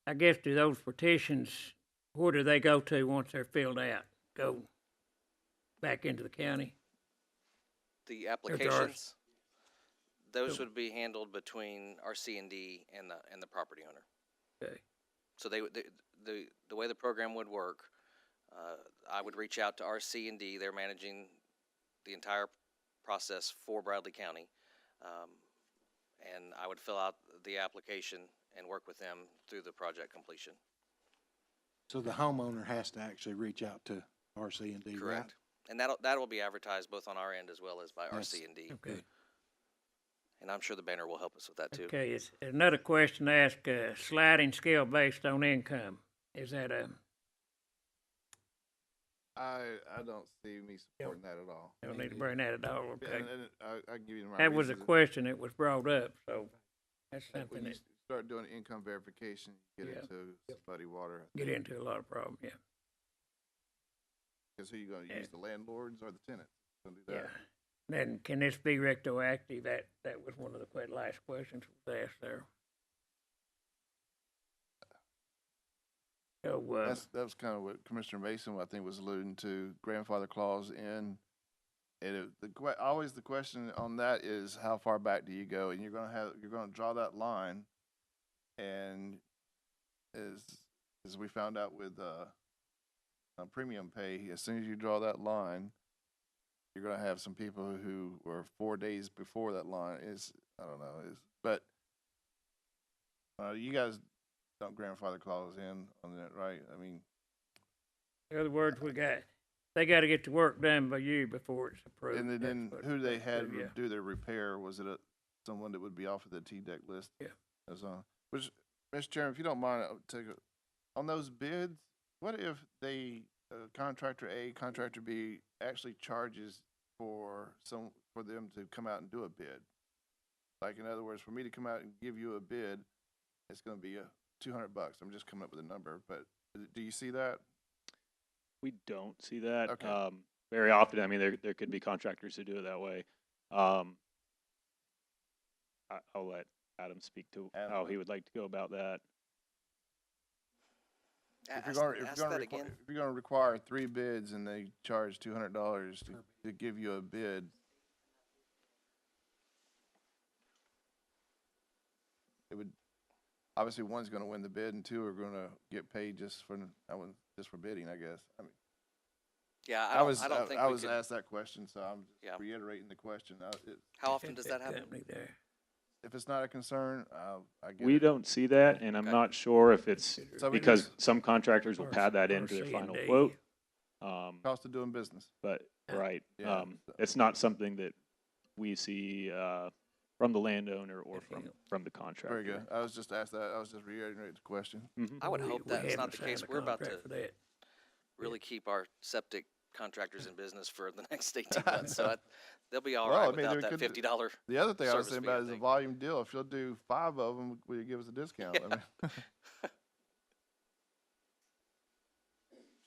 I guess, do those petitions, where do they go to once they're filled out? Go back into the county? The ours. applications, those So- would be handled between our C&D and the property owner. Okay. So the way the program would work, I would reach out to our C&D. They're managing the entire process for Bradley County, and I would fill out the application and work with them through the project completion. So the homeowner has to actually reach out to RC&D, right? Correct. And that will be advertised both on our end as well as by our C&D. Okay. And I'm sure the banner will help us with that too. Okay, it's another question asked, sliding scale based on income. Is that I don't see me supporting that at all. don't need to bring that at all, Yeah, okay? and I give you my That was a reasons. question that was brought up, so that's When something you that start doing income verification, you get Yeah. into muddy water. get into a lot of problems, yeah. Because who you gonna Yeah. use, the landlords or the tenants? Gonna do Yeah. that? Then can this be retroactive? That was one of the last questions was asked there. So, That was kind of what Commissioner Mason, I think, was alluding to, grandfather clause in. And always the question on that is how far back do you go? And you're gonna draw that line. And as we found out with premium pay, as soon as you draw that line, you're gonna have some people who were 4 days before that line. I don't know, but you guys don't grandfather clause in on that, right? I mean, In other words, they gotta get the work done by you before it's approved. and then That's what- who they that's had what- yeah. do their repair, was it someone that would be off of the T-Deck list? Yeah. That's all. Which, Mr. Chairman, if you don't mind, on those bids, what if contractor A, contractor B actually charges for them to come out and do a bid? Like, in other words, for me to come out and give you a bid, it's gonna be $200. I'm just coming up with a number, but do you see that? We don't see that. Okay. Very often, I mean, there could be contractors who do it that way. I'll let Adam speak to Adam. how he would like to go about that. If Ask, you're ask gonna that require, again. if you're gonna require 3 bids and they charge $200 to give you a bid, it would, obviously one's gonna win the bid and 2 are gonna get paid just for bidding, I guess. I mean, Yeah, I was we could. asked that question, so I'm just Yeah. reiterating the question. How often It's does that happen? company there. If it's not a concern, I get We it. don't see that, and I'm Okay. not sure if it's So we because just- some contractors will pad that into their final quote. Cost of doing business. But, Yeah. right, Yeah. it's not something that we see from the landowner or If you- from the contractor. Very good. I was just asked that. I was just reiterating the question. Mhm. I would We- hope we that's not haven't the signed case. a We're about contract to for that. really keep our septic contractors in business for the next 18 months, so they'll be all right Well, I mean, without we that could- $50. The other thing I was Service saying fee, I about is a think. volume deal. If you'll do 5 of them, will you give us a discount? I mean,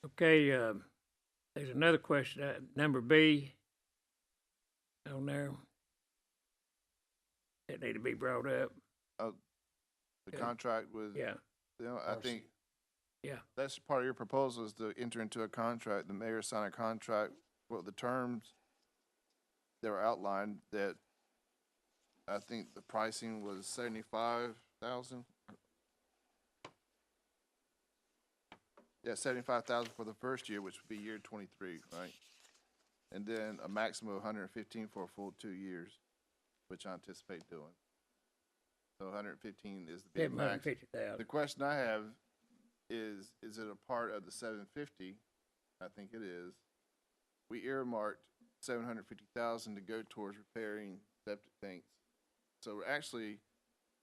Okay, there's another question, number B on there. That need to be brought up, the Yeah. contract with, yeah, I think. Yeah. That's part of your proposal, is to enter into a contract, the mayor sign a contract, well, the terms that were outlined, that I think the pricing was 75,000. Yeah, 75,000 for the first year, which would be year 23, right? And then a maximum of 115 for a full 2 years, which I anticipate doing. So 115 is the big max. The 750,000. question I have is it a part of the 750? I think it is. We earmarked 750,000 to go towards repairing septic tanks. So we're actually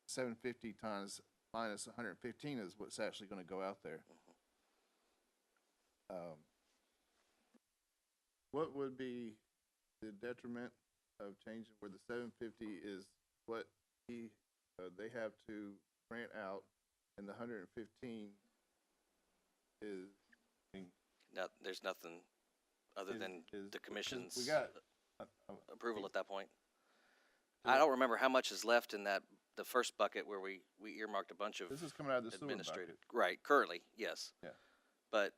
750 times minus 115 is what's actually gonna go out there. What would be the detriment of changing where the 750 is what they have to grant out, and the 115 is, No, there's nothing other is- than is- the commission's we got approval at that point. I don't remember how much is left in the first bucket where we earmarked a bunch of this is coming out of the sewer administrative. bucket. Right, currently, yes. Yeah. But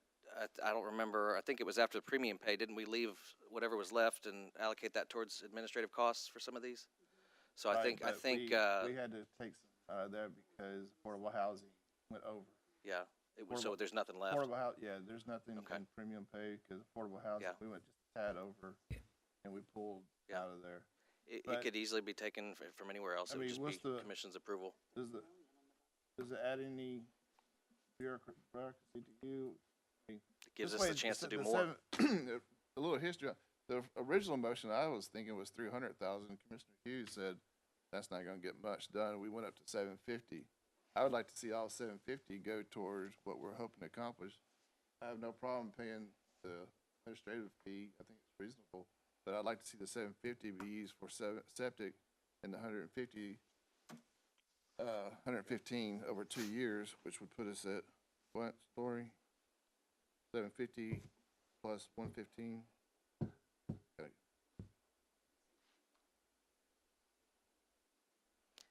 I don't remember, I think it was after the premium pay, didn't we leave whatever was left and allocate that towards administrative costs for some of these? So I Right, think, but we had to take some out of there because affordable housing went over. yeah, so affordable- there's nothing left. Yeah, there's nothing Okay. in premium pay because affordable housing, Yeah. we went just a tad over, and we pulled Yeah. out of there. It but- could easily be taken from anywhere else. I It would mean, just what's be the- commission's approval. Does it add any bureaucracy to you? It gives This us way, the chance to do the more. A little history. The original motion I was thinking was 300,000. Commissioner Hughes said that's not going to get much done. We went up to 750. I would like to see all 750 go towards what we're hoping to accomplish. I have no problem paying the administrative fee. I think it's reasonable, but I'd like to see the 750 be used for septic, and the 115 over 2 years, which would put us at what, Story? 750 plus 115. Okay.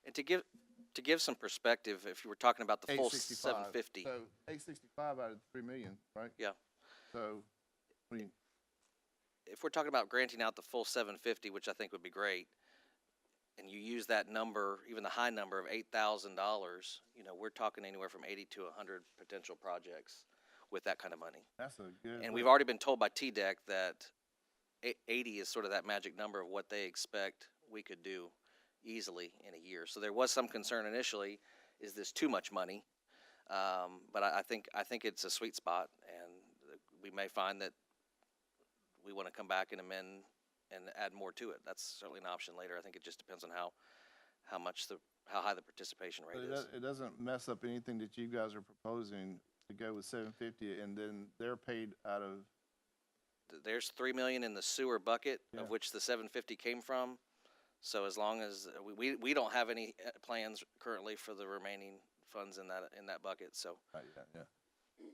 And to give some perspective, if you were talking about the full 865. 750, So 865 out of 3 million, right? Yeah. So, I mean, if we're talking about granting out the full 750, which I think would be great, and you use that number, even the high number of $8,000, we're talking anywhere from 80 to 100 potential projects with that kind of money. that's a good. And we've already been told by TDEC that 80 is sort of that magic number of what they expect we could do easily in a year. So there was some concern initially, is this too much money? But I think it's a sweet spot, and we may find that we want to come back and amend and add more to it. That's certainly an option later. I think it just depends on how high the participation But rate is. it doesn't mess up anything that you guys are proposing to go with 750, and then they're paid out of. There's 3 million in the sewer bucket, Yeah. of which the 750 came from. So as long as we don't have any plans currently for the remaining funds in that bucket. So Right, yeah.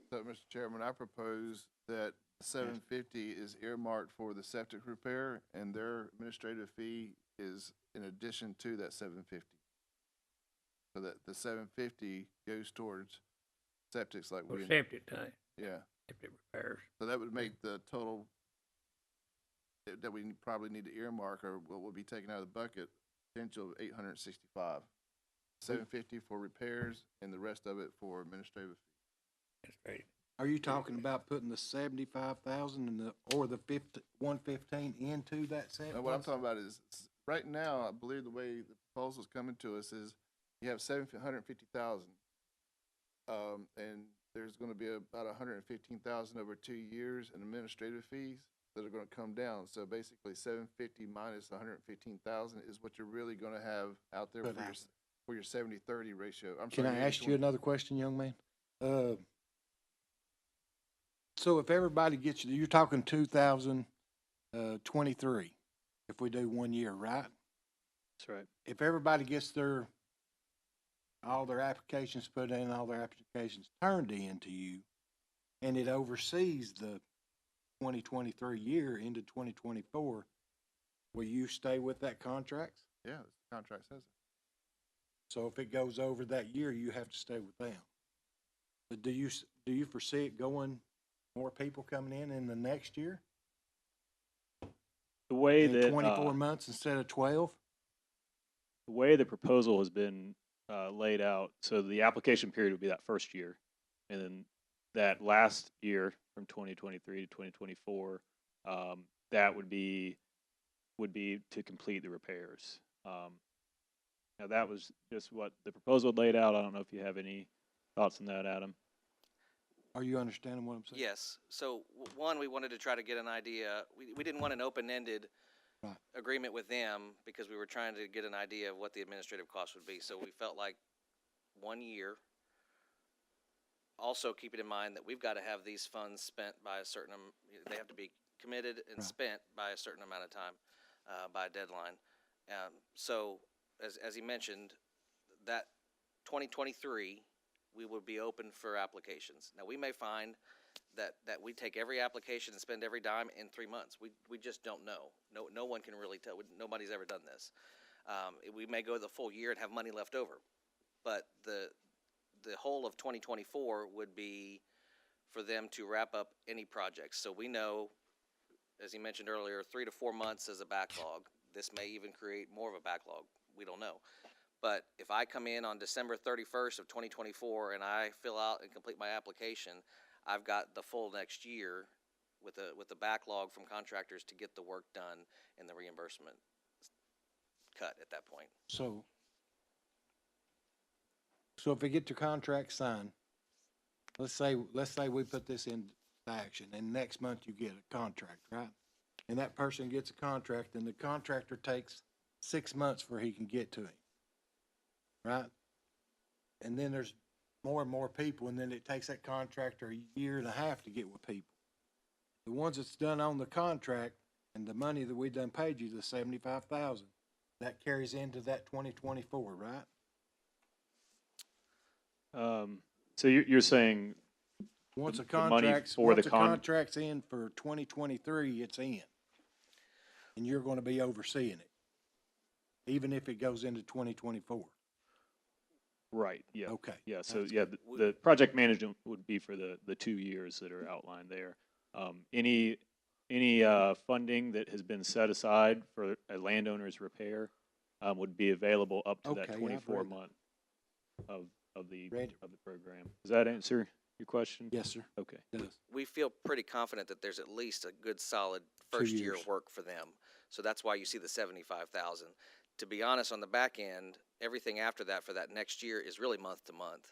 So, Mr. Chairman, I propose that 750 is earmarked for the septic repair, and their administrative fee is in addition to that 750. So that the 750 goes towards septics like For we, septic tank, yeah. septic repairs. So that would make the total that we probably need to earmark, or what will be taken out of the bucket, potential of 865. 750 for repairs, and the rest of it for administrative. That's great. Are you talking about putting the 75,000 and or the 115 into that set? Now, what I'm talking about is, right now, I believe the way the proposal's coming to us is, you have 750,000. And there's gonna be about 115,000 over 2 years in administrative fees that are gonna come down. So basically, 750 minus 115,000 is what you're really gonna have out there for your 70-30 ratio. I'm Can sorry, I ask you 80-20. another question, young man? So if everybody gets, you're talking 2023, if we do 1 year, right? That's right. If everybody gets all their applications put in, all their applications turned in to you, and it oversees the 2023 year into 2024, will you stay with that contract? Yeah, the contract says it. So if it goes over that year, you have to stay with them. But do you foresee it going, more people coming in the next year? The way In that 24 months instead of 12? the way the proposal has been laid out, so the application period would be that first year, and then that last year from 2023 to 2024, that would be to complete the repairs. Now that was just what the proposal laid out. I don't know if you have any thoughts on that, Adam. Are you understanding what I'm saying? yes. So one, we wanted to try to get an idea. We didn't want an open-ended Right. agreement with them because we were trying to get an idea of what the administrative cost would be. So we felt like 1 year. Also, keeping in mind that we've got to have these funds spent by a certain, they have to be committed and Right. spent by a certain amount of time, by a deadline. So as he mentioned, that 2023, we would be open for applications. Now, we may find that we take every application and spend every dime in 3 months. We just don't know. No one can really tell. Nobody's ever done this. We may go the full year and have money left over, but the whole of 2024 would be for them to wrap up any projects. So we know, as he mentioned earlier, 3 to 4 months as a backlog. This may even create more of a backlog. We don't know. But if I come in on December 31st of 2024 and I fill out and complete my application, I've got the full next year with the backlog from contractors to get the work done and the reimbursement cut at that point. So if we get the contract signed, let's say we put this into action, and next month you get a contract, right? And that person gets a contract, and the contractor takes 6 months for he can get to him, right? And then there's more and more people, and then it takes that contractor a year and a half to get with people. The ones that's done on the contract and the money that we done paid you, the 75,000, that carries into that 2024, right? So you're saying Once a the money contract's, for the once a contract's in for 2023, it's in. And you're gonna be overseeing it, even if it goes into 2024. right? Yeah. Okay. Yeah. So That's yeah, the project management would be for the 2 years that are outlined there. Any funding that has been set aside for a landowner's repair would be available up to that Okay, yeah, I've 24 read that. month of the Read it. of the program. Does that answer your question? Yes, sir. Okay. It does. We feel pretty confident that there's at least a good solid first year years. work for them. So that's why you see the 75,000. To be honest, on the back end, everything after that for that next year is really month to month.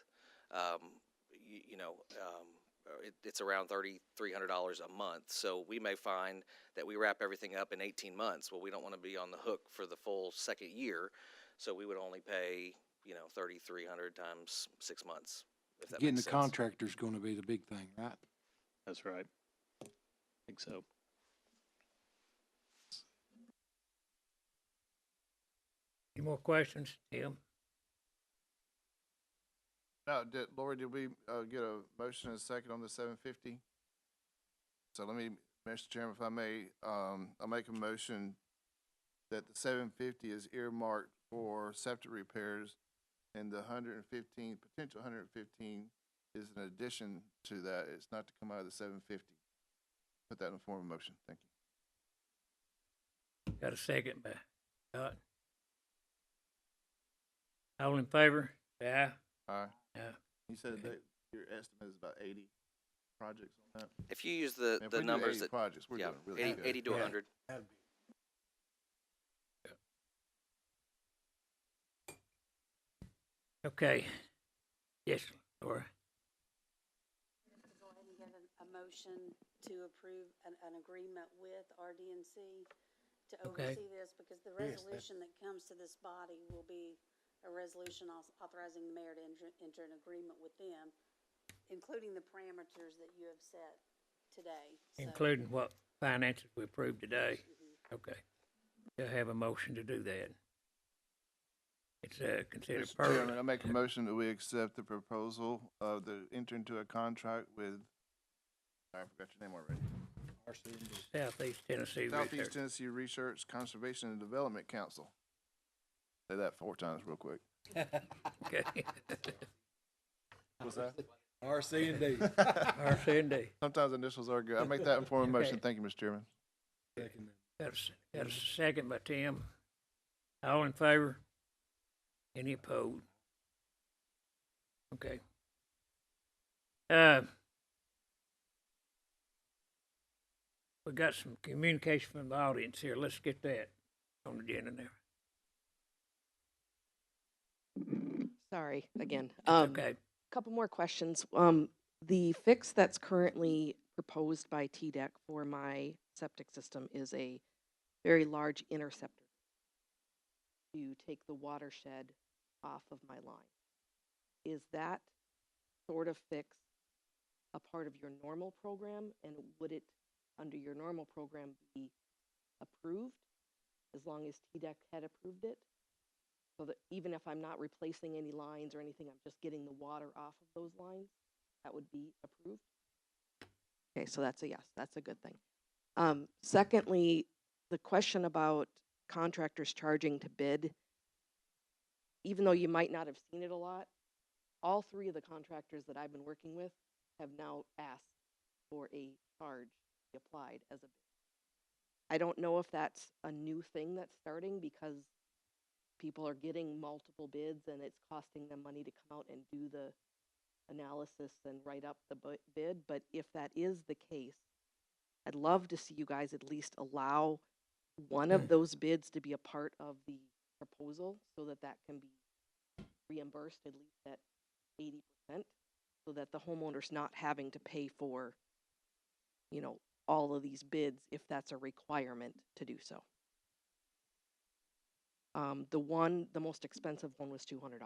It's around $3,300 a month. So we may find that we wrap everything up in 18 months. Well, we don't want to be on the hook for the full second year, so we would only pay, 3,300 times 6 months. If that Getting the makes sense. contractor's gonna be the big thing, right? That's right. I think so. Any more questions, Tim? Now, Lori, did we, get a motion and a second on the 750? So let me, Mr. Chairman, if I may, I'll make a motion that the 750 is earmarked for septic repairs, and the 115, potential 115 is an addition to that. It's not to come out of the 750. Put that in the form of a motion. Thank you. Got a second by Scott. All in favor? Say aye. All right. Yeah. You said that your estimate is about 80 projects on that? If you use And if we the do numbers 80 that, projects, we're yeah, doing really 80, good. 80 to Yeah. 100. Okay. Yes, Laura. Go ahead and get a motion to approve an agreement with RDNC to Okay. oversee this, because the resolution that comes to this body will be a resolution authorizing the mayor to enter an agreement with them, including the parameters that you have set today. So- Including what finances we approved today. Okay. They'll have a motion to do that. It's considered Mr. Chairman, permanent. I make a motion that we accept the proposal of the enter into a contract with, I forgot your name already. Southeast Tennessee Southeast Research. Tennessee Research Conservation and Development Council. Say that 4 times real quick. Okay. What's that? RC&D. RC&D. Sometimes initials are good. I make that in form of a motion. Okay. Thank you, Mr. Chairman. Got a second by Tim. All in favor? Any opposed? Okay. We got some communication from the audience here. Let's get that on the agenda now. Sorry, again. Okay. Couple more questions. The fix that's currently proposed by TDEC for my septic system is a very large interceptor to take the watershed off of my line. Is that sort of fix a part of your normal program, and would it, under your normal program, be approved as long as TDEC had approved it? So that even if I'm not replacing any lines or anything, I'm just getting the water off of those lines, that would be approved? Okay, so that's a yes, that's a good thing. Secondly, the question about contractors charging to bid, even though you might not have seen it a lot, all 3 of the contractors that I've been working with have now asked for a charge to be applied as a bid. I don't know if that's a new thing that's starting because people are getting multiple bids and it's costing them money to come out and do the analysis and write up the bid. But if that is the case, I'd love to see you guys at least allow one of those bids to be a part of the proposal so that that can be reimbursed at least at 80%, so that the homeowner's not having to pay for, all of these bids if that's a requirement to do so. The most expensive one was $200.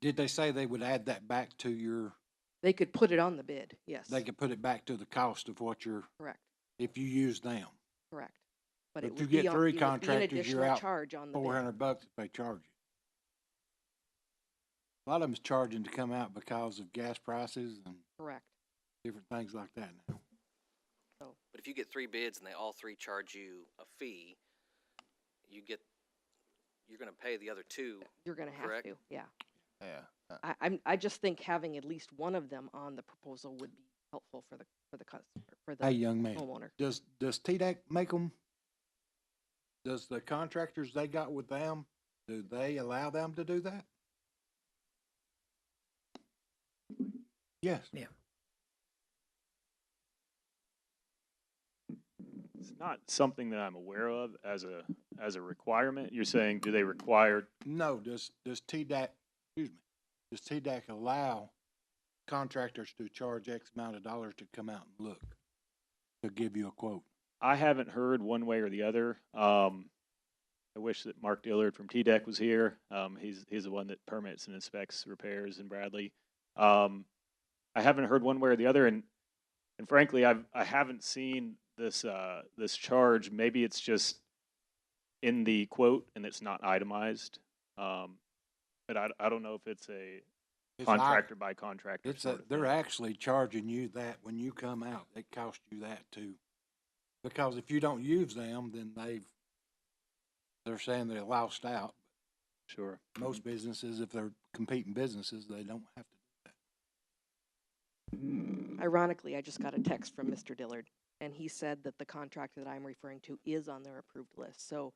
Did they say they would add that back to your, They could put it on the bid, yes. they could put it back to the cost of what you're, Correct, if you use them? correct. But But it you would be get on, 3 it would be an contractors, you're additional out charge on the bid. $400 if they charge you. A lot of them's charging to come out because of gas prices and Correct. different things like that now. But if you get 3 bids and they all 3 charge you a fee, you're going to pay the other 2. You're gonna have Correct. to, yeah. Yeah. I just think having at least one of them on the proposal would be helpful for the customer, for the Hey, young man, homeowner. does TDEC make them? Does the contractors they got with them, do they allow them to do that? Yes. Yeah. It's not something that I'm aware of as a requirement. You're saying, do they require? No, does TDAC, excuse me, does TDAC allow contractors to charge X amount of dollars to come out and look, to give you a quote? I haven't heard one way or the other. I wish that Mark Dillard from TDEC was here. He's the one that permits and inspects repairs in Bradley. I haven't heard one way or the other, and frankly, I haven't seen this charge. Maybe it's just in the quote and it's not itemized. But I don't know if it's a It's contractor by contractor. It's sort of they're thing. actually charging you that when you come out. It costs you that too. Because if you don't use them, then they're saying they're lost out. Sure. Most businesses, if they're competing businesses, they don't have to do that. Ironically, I just got a text from Mr. Dillard, and he said that the contractor that I'm referring to is on their approved list. So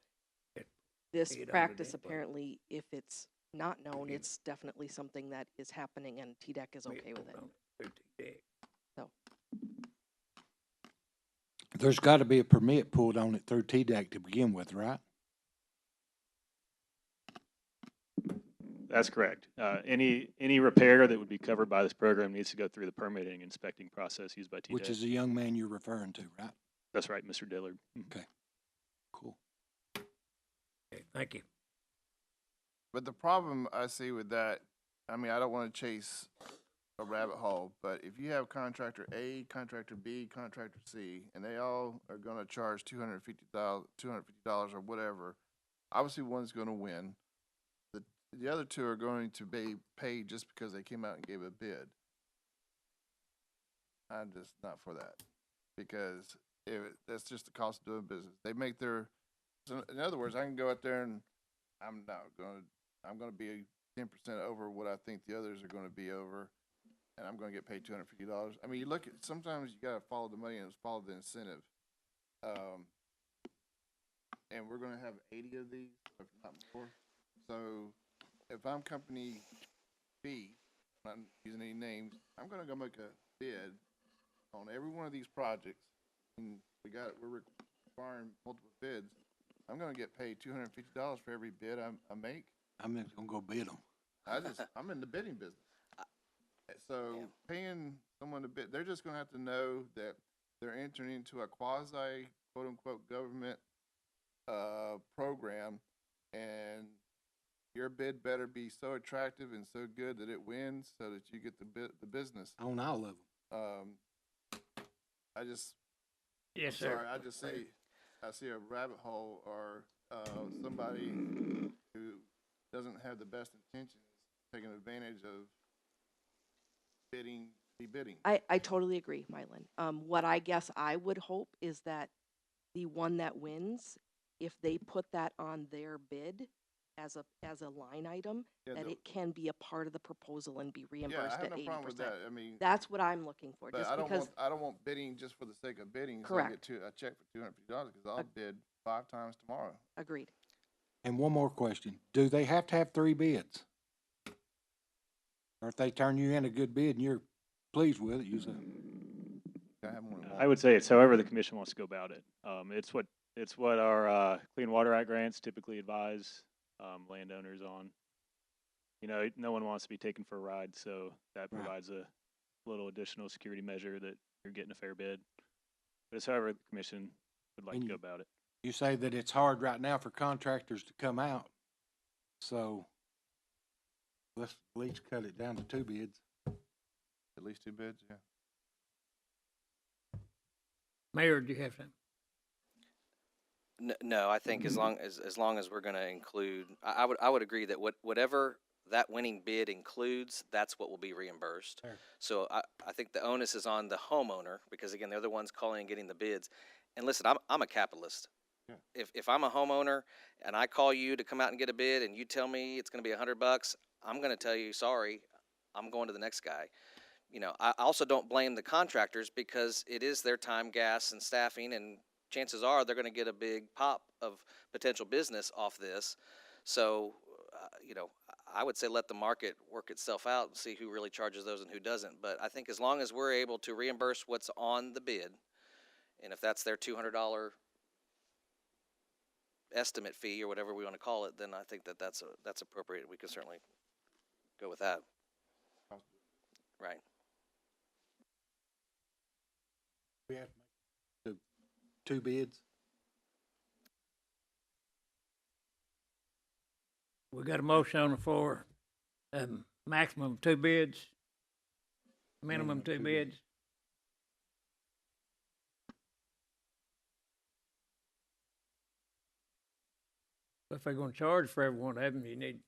It- this paid under practice, that, but- apparently, if it's not known, Yeah. it's definitely something that is happening, and TDEC is okay with it. So, There's got to be a permit pulled on it through TDAC to begin with, right? That's correct. Any repair that would be covered by this program needs to go through the permitting inspecting process used by TDEC. Which is the young man you're referring to, right? That's right, Mr. Dillard. Cool. Okay, thank you. But the problem I see with that, I mean, I don't want to chase a rabbit hole, but if you have contractor A, contractor B, contractor C, and they all are going to charge $250 or whatever, obviously one's going to win. The other two are going to be paid just because they came out and gave a bid. I'm just not for that, because that's just the cost of doing business. They make their, so in other words, I can go out there and I'm going to be 10% over what I think the others are going to be over, and I'm going to get paid $250. I mean, you look at, sometimes you got to follow the money and follow the incentive. And we're going to have 80 of these, if not more. So if I'm company B, not using any names, I'm going to go make a bid on every one of these projects, and we're requiring multiple bids. I'm going to get paid $250 for every bid I make. I'm just gonna go bid them. I'm in the bidding business. So paying someone to bid, they're just gonna have to know that they're entering into a quasi quote unquote government program, and your bid better be so attractive and so good that it wins, so that you get the business. On all of them. Yes, sir. Sorry, I see a rabbit hole, or somebody who doesn't have the best intentions taking advantage of bidding. I totally agree, Mylan. What I guess I would hope is that the one that wins, if they put that on their bid as a line item, that it can be a part of the proposal and be reimbursed I have at no 80%. problem with that. I mean, That's what I'm looking for, but just I don't because, want bidding just for the sake of bidding. Correct. So I get a check for $250 because I'll bid 5 times tomorrow. agreed. And one more question. Do they have to have 3 bids? Or if they turn you in a good bid and you're pleased with it, you say, Can I have more than one? I would say it's however the commission wants to go about it. It's what our Clean Water Act grants typically advise landowners on. You know, no one wants to be taken for a ride, so that Right. provides a little additional security measure that you're getting a fair bid. But it's however the commission would like And to go about it. you say that it's hard right now for contractors to come out. So let's at least cut it down to 2 bids. At least 2 bids, yeah. Mayor, do you have something? No, I think as long as we're going to include, I would agree that whatever that winning bid includes, that's what will be reimbursed. Sure. So I think the onus is on the homeowner, because again, they're the ones calling and getting the bids. And listen, I'm a capitalist. Yeah. If I'm a homeowner and I call you to come out and get a bid and you tell me it's going to be $100, I'm going to tell you, sorry, I'm going to the next guy. You know, I also don't blame the contractors, because it is their time, gas, and staffing, and chances are they're going to get a big pop of potential business off this. So you know, I would say let the market work itself out and see who really charges those and who doesn't. But I think as long as we're able to reimburse what's on the bid, and if that's their $200 estimate fee or whatever we want to call it, then I think that that's appropriate. We can certainly go with that. Right. We have to make the 2 bids. We got a motion on the floor, maximum of 2 bids, minimum 2 bids. If they're gonna charge for every one of them, you need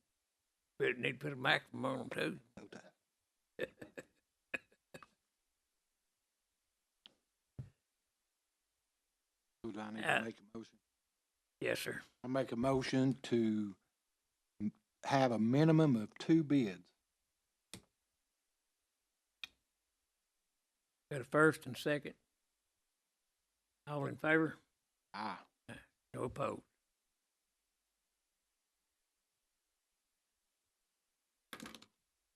to put a maximum on them too. Do I need Uh, to make a motion? Yes, sir. I make a motion to have a minimum of 2 bids. Got a first and second. All in favor? Ah, No opposed.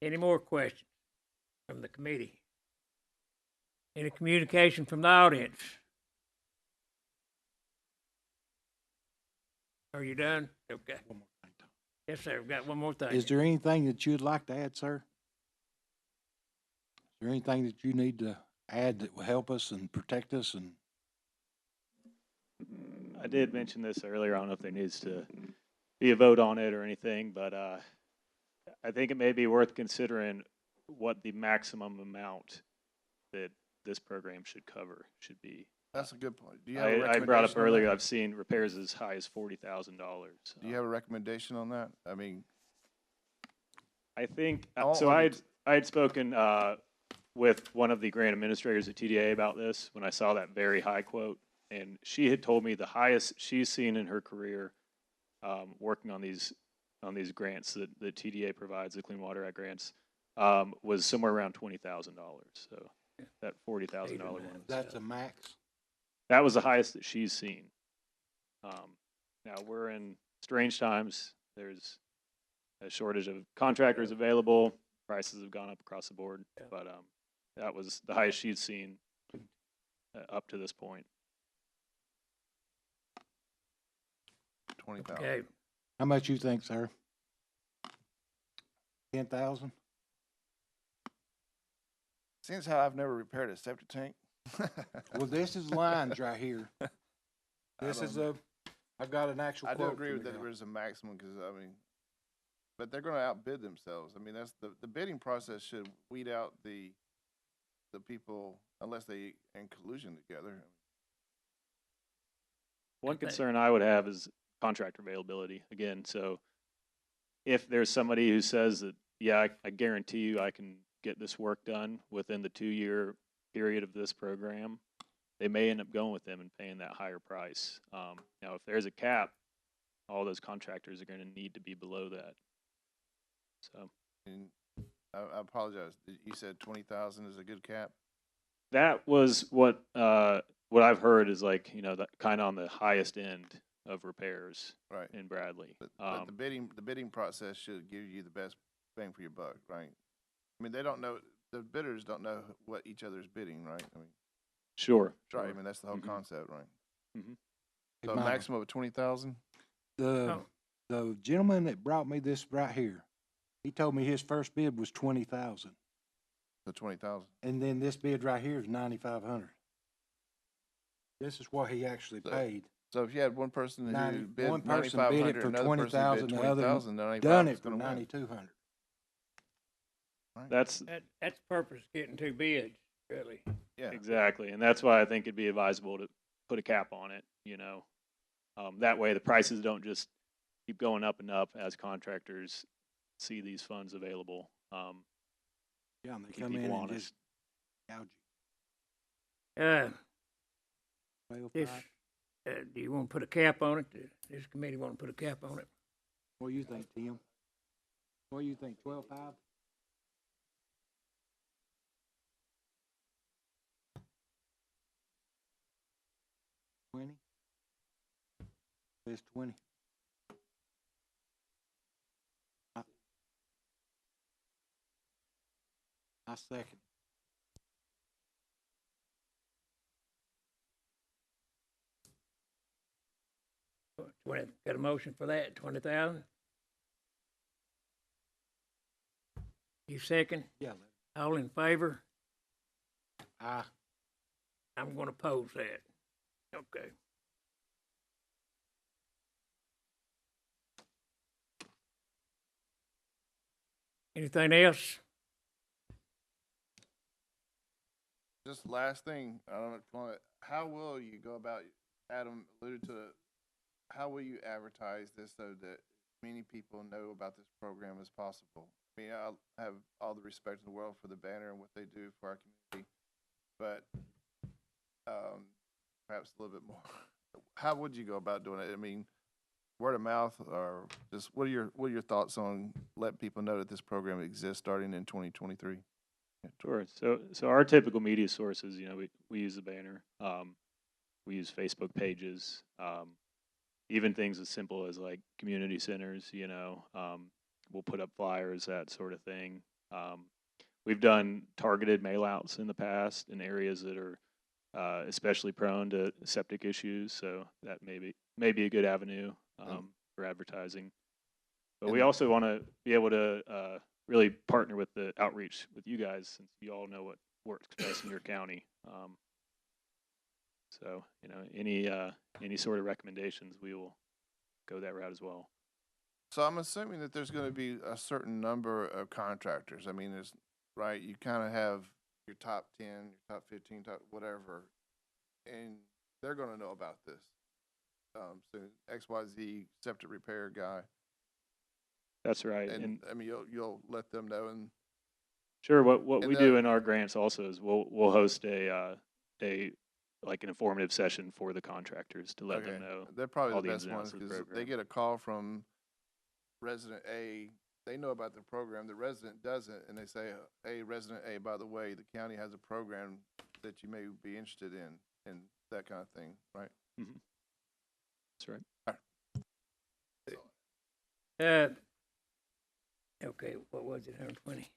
Any more questions from the committee? Any communication from the audience? Are you done? Okay. one more thing, Tom. Yes, sir. We've got one more thing. Is there anything that you'd like to add, sir? Is there anything that you need to add that will help us and protect us and? I did mention this earlier. I don't know if there needs to be a vote on it or anything, but I think it may be worth considering what the maximum amount that this program should cover should be. That's a good point. Do you have a I brought up recommendation on earlier, that? I've seen repairs as high as $40,000. Do you have a recommendation on that? I mean, I think, All so of I it- had spoken with one of the grant administrators at TDA about this when I saw that very high quote. And she had told me the highest she's seen in her career working on these grants that TDA provides, the Clean Water Act grants, was somewhere around $20,000. So that $40,000 one. That's a max. That was the highest that she's seen. Now we're in strange times. There's a shortage of contractors available. Prices have gone up across the board, but that was the highest she's seen up to this point. 20,000. Okay. How much you think, sir? 10,000? Since how I've never repaired a septic tank. Well, this is lines right here. This don't is I've got an actual I quote. do agree from with the that guy. there's a maximum, because, I mean, but they're gonna outbid themselves. I mean, that's the bidding process should weed out the people, unless they in collusion together. One Okay. concern I would have is contractor availability again. So if there's somebody who says that, yeah, I guarantee you I can get this work done within the 2-year period of this program, they may end up going with them and paying that higher price. Now, if there's a cap, all those contractors are going to need to be below that. So And I apologize. You said 20,000 is a good cap? that was what I've heard is like, that kind of on the highest end of repairs Right. in Bradley. But the bidding process should give you the best bang for your buck, right? I mean, they don't know, the bidders don't know what each other's bidding, right? I mean, Sure. right, I sure. mean, that's the whole Mhm. concept, right? Mhm. Hey, So a Mama, maximum of 20,000? Oh. The gentleman that brought me this right here, he told me his first bid was 20,000. So 20,000. And then this bid right here is 9,500. This is what he actually So- paid. So if you had one person who One bid person bid 9,500, it for another person 20,000, bid the other 20,000, then done 95 it is for gonna win. 9,200. That's That's the purpose, getting 2 bids, really. Yeah. exactly, and that's why I think it'd be advisable to put a cap on it. That way the prices don't just keep going up and up as contractors see these funds available. Yeah, and they Keep come in people and honest. just gouge Uh, you. this, 12.5. do you want to put a cap on it? Does this committee want to put a cap on it? What do you think, Tim? What do you think, 12.5? $20? It's 20. I second. Got a motion for that, 20,000? You second? Yeah. All in favor? Aye. I'm gonna oppose that. Okay. Anything else? Just last thing, I don't know, if you want it, how will you go about, Adam alluded to it, how will you advertise this so that many people know about this program as possible? I mean, I have all the respect in the world for the banner and what they do for our community, but perhaps a little bit more. How would you go about doing it? I mean, word of mouth, or just what are your thoughts on letting people know that this program exists starting in 2023? Sure. So our typical media sources, you know, we use the banner. We use Facebook pages, even things as simple as like community centers, you know, we'll put up flyers, that sort of thing. We've done targeted mail outs in the past in areas that are especially prone to septic issues. So that may be a good avenue for advertising. But we And- also want to be able to really partner with the outreach with you guys, since you all know what works best in your county. So, you know, any sort of recommendations, we will go that route as well. So I'm assuming that there's going to be a certain number of contractors. I mean, there's, right, you kind of have your top 10, your top 15, top whatever, and they're going to know about this. So XYZ septic repair guy, That's right. and I mean, you'll let them know. And Sure. What and we the- do in our grants also is we'll host a like an informative session for the contractors to let them know. they're probably all the the best ins and ones outs of the because they program. get a call from resident A. They know about the program. The resident doesn't, and they say, "Hey, resident A, by the way, the county has a program that you may be interested in," and that kind of thing, right? Mhm. That's right. Okay, what was it, 120?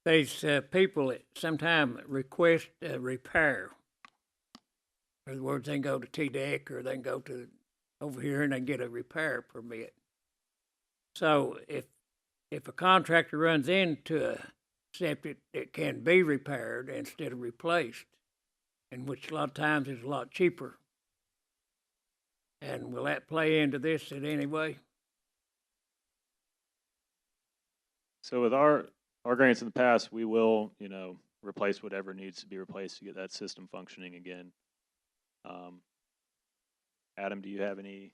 There's people that sometimes request a repair. In other words, they can go to TDEC or they can go to over here and they get a repair permit. So if a contractor runs into a septic that can be repaired instead of replaced, and which a lot of times is a lot cheaper, and will that play into this in any way? So with our grants in the past, we will, you know, replace whatever needs to be replaced to get that system functioning again. Adam, do you have any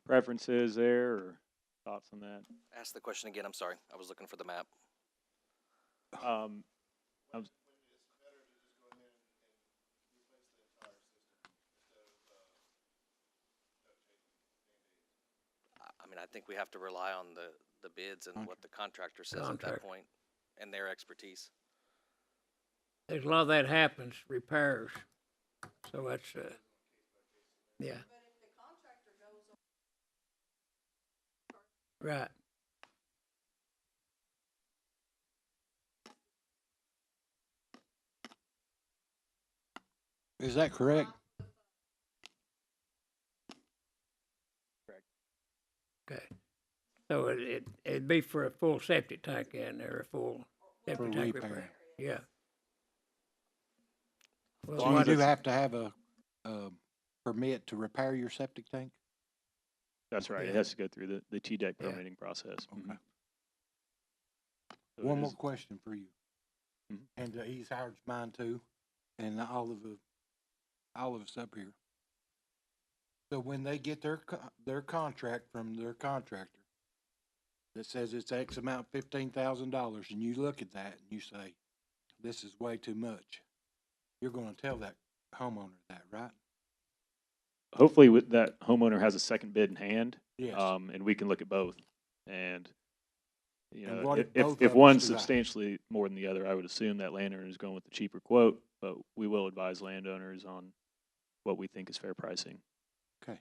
preferences there or thoughts on that? Ask the question again. I'm sorry. I was looking for the map. Um, I mean, I think we have to rely on the bids and what the contractor says at that Contract. point and their expertise. There's a lot of that happens, repairs. So that's, yeah. Right. Is that correct? Okay. So it'd be for a full septic tank in there, a full septic For tank repair. repair. Yeah. Well, So you what do is- have to have a permit to repair your septic tank? That's right. It Yeah. has to go through the TDEC Yeah. permitting process. Okay. Mhm. So One it more is- question for you. Mhm. And he's Howard's mine too, and all of us up here. So when they get their contract from their contractor that says it's X amount, $15,000, and you look at that and you say, this is way too much. You're gonna tell that homeowner that, right? Hopefully with that homeowner has a second bid in hand. Yes. And we can look at both. And, you And know, what if both if of us one's do that? substantially more than the other, I would assume that landowner is going with the cheaper quote, but we will advise landowners on what we think is fair pricing. Okay.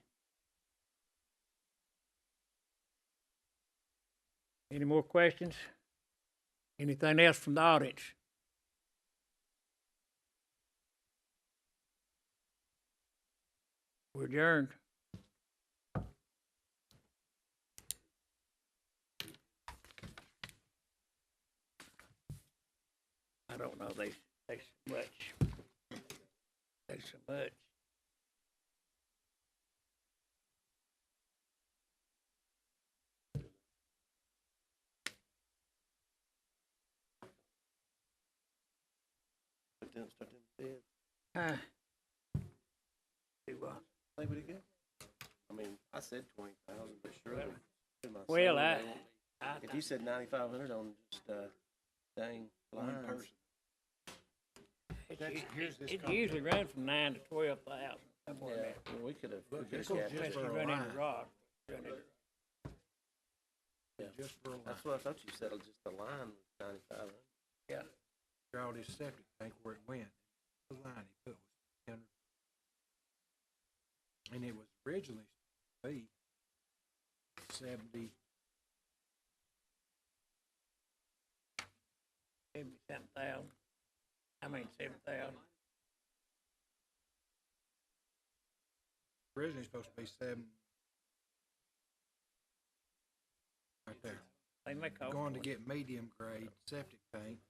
Any more questions? Anything else from the audience? We're adjourned. I don't know, they so much. There's so much. Huh? Do what? Think we did good? I mean, I said 20,000, but surely. Well, I If you said 9,500 on just, dang lines. it usually runs from 9 to 12,000, somewhere in Yeah, there. well, we could've capped Unless it. you run into rock. Run into- Yeah. That's what I thought you said, just the line was 9,500. Yeah. All this septic tank where it went, the line he put was 100. And it was originally supposed to be 70. 77,000. I mean, 7,000. Originally supposed to be 7. Right there. They make all. Going to get medium grade septic tank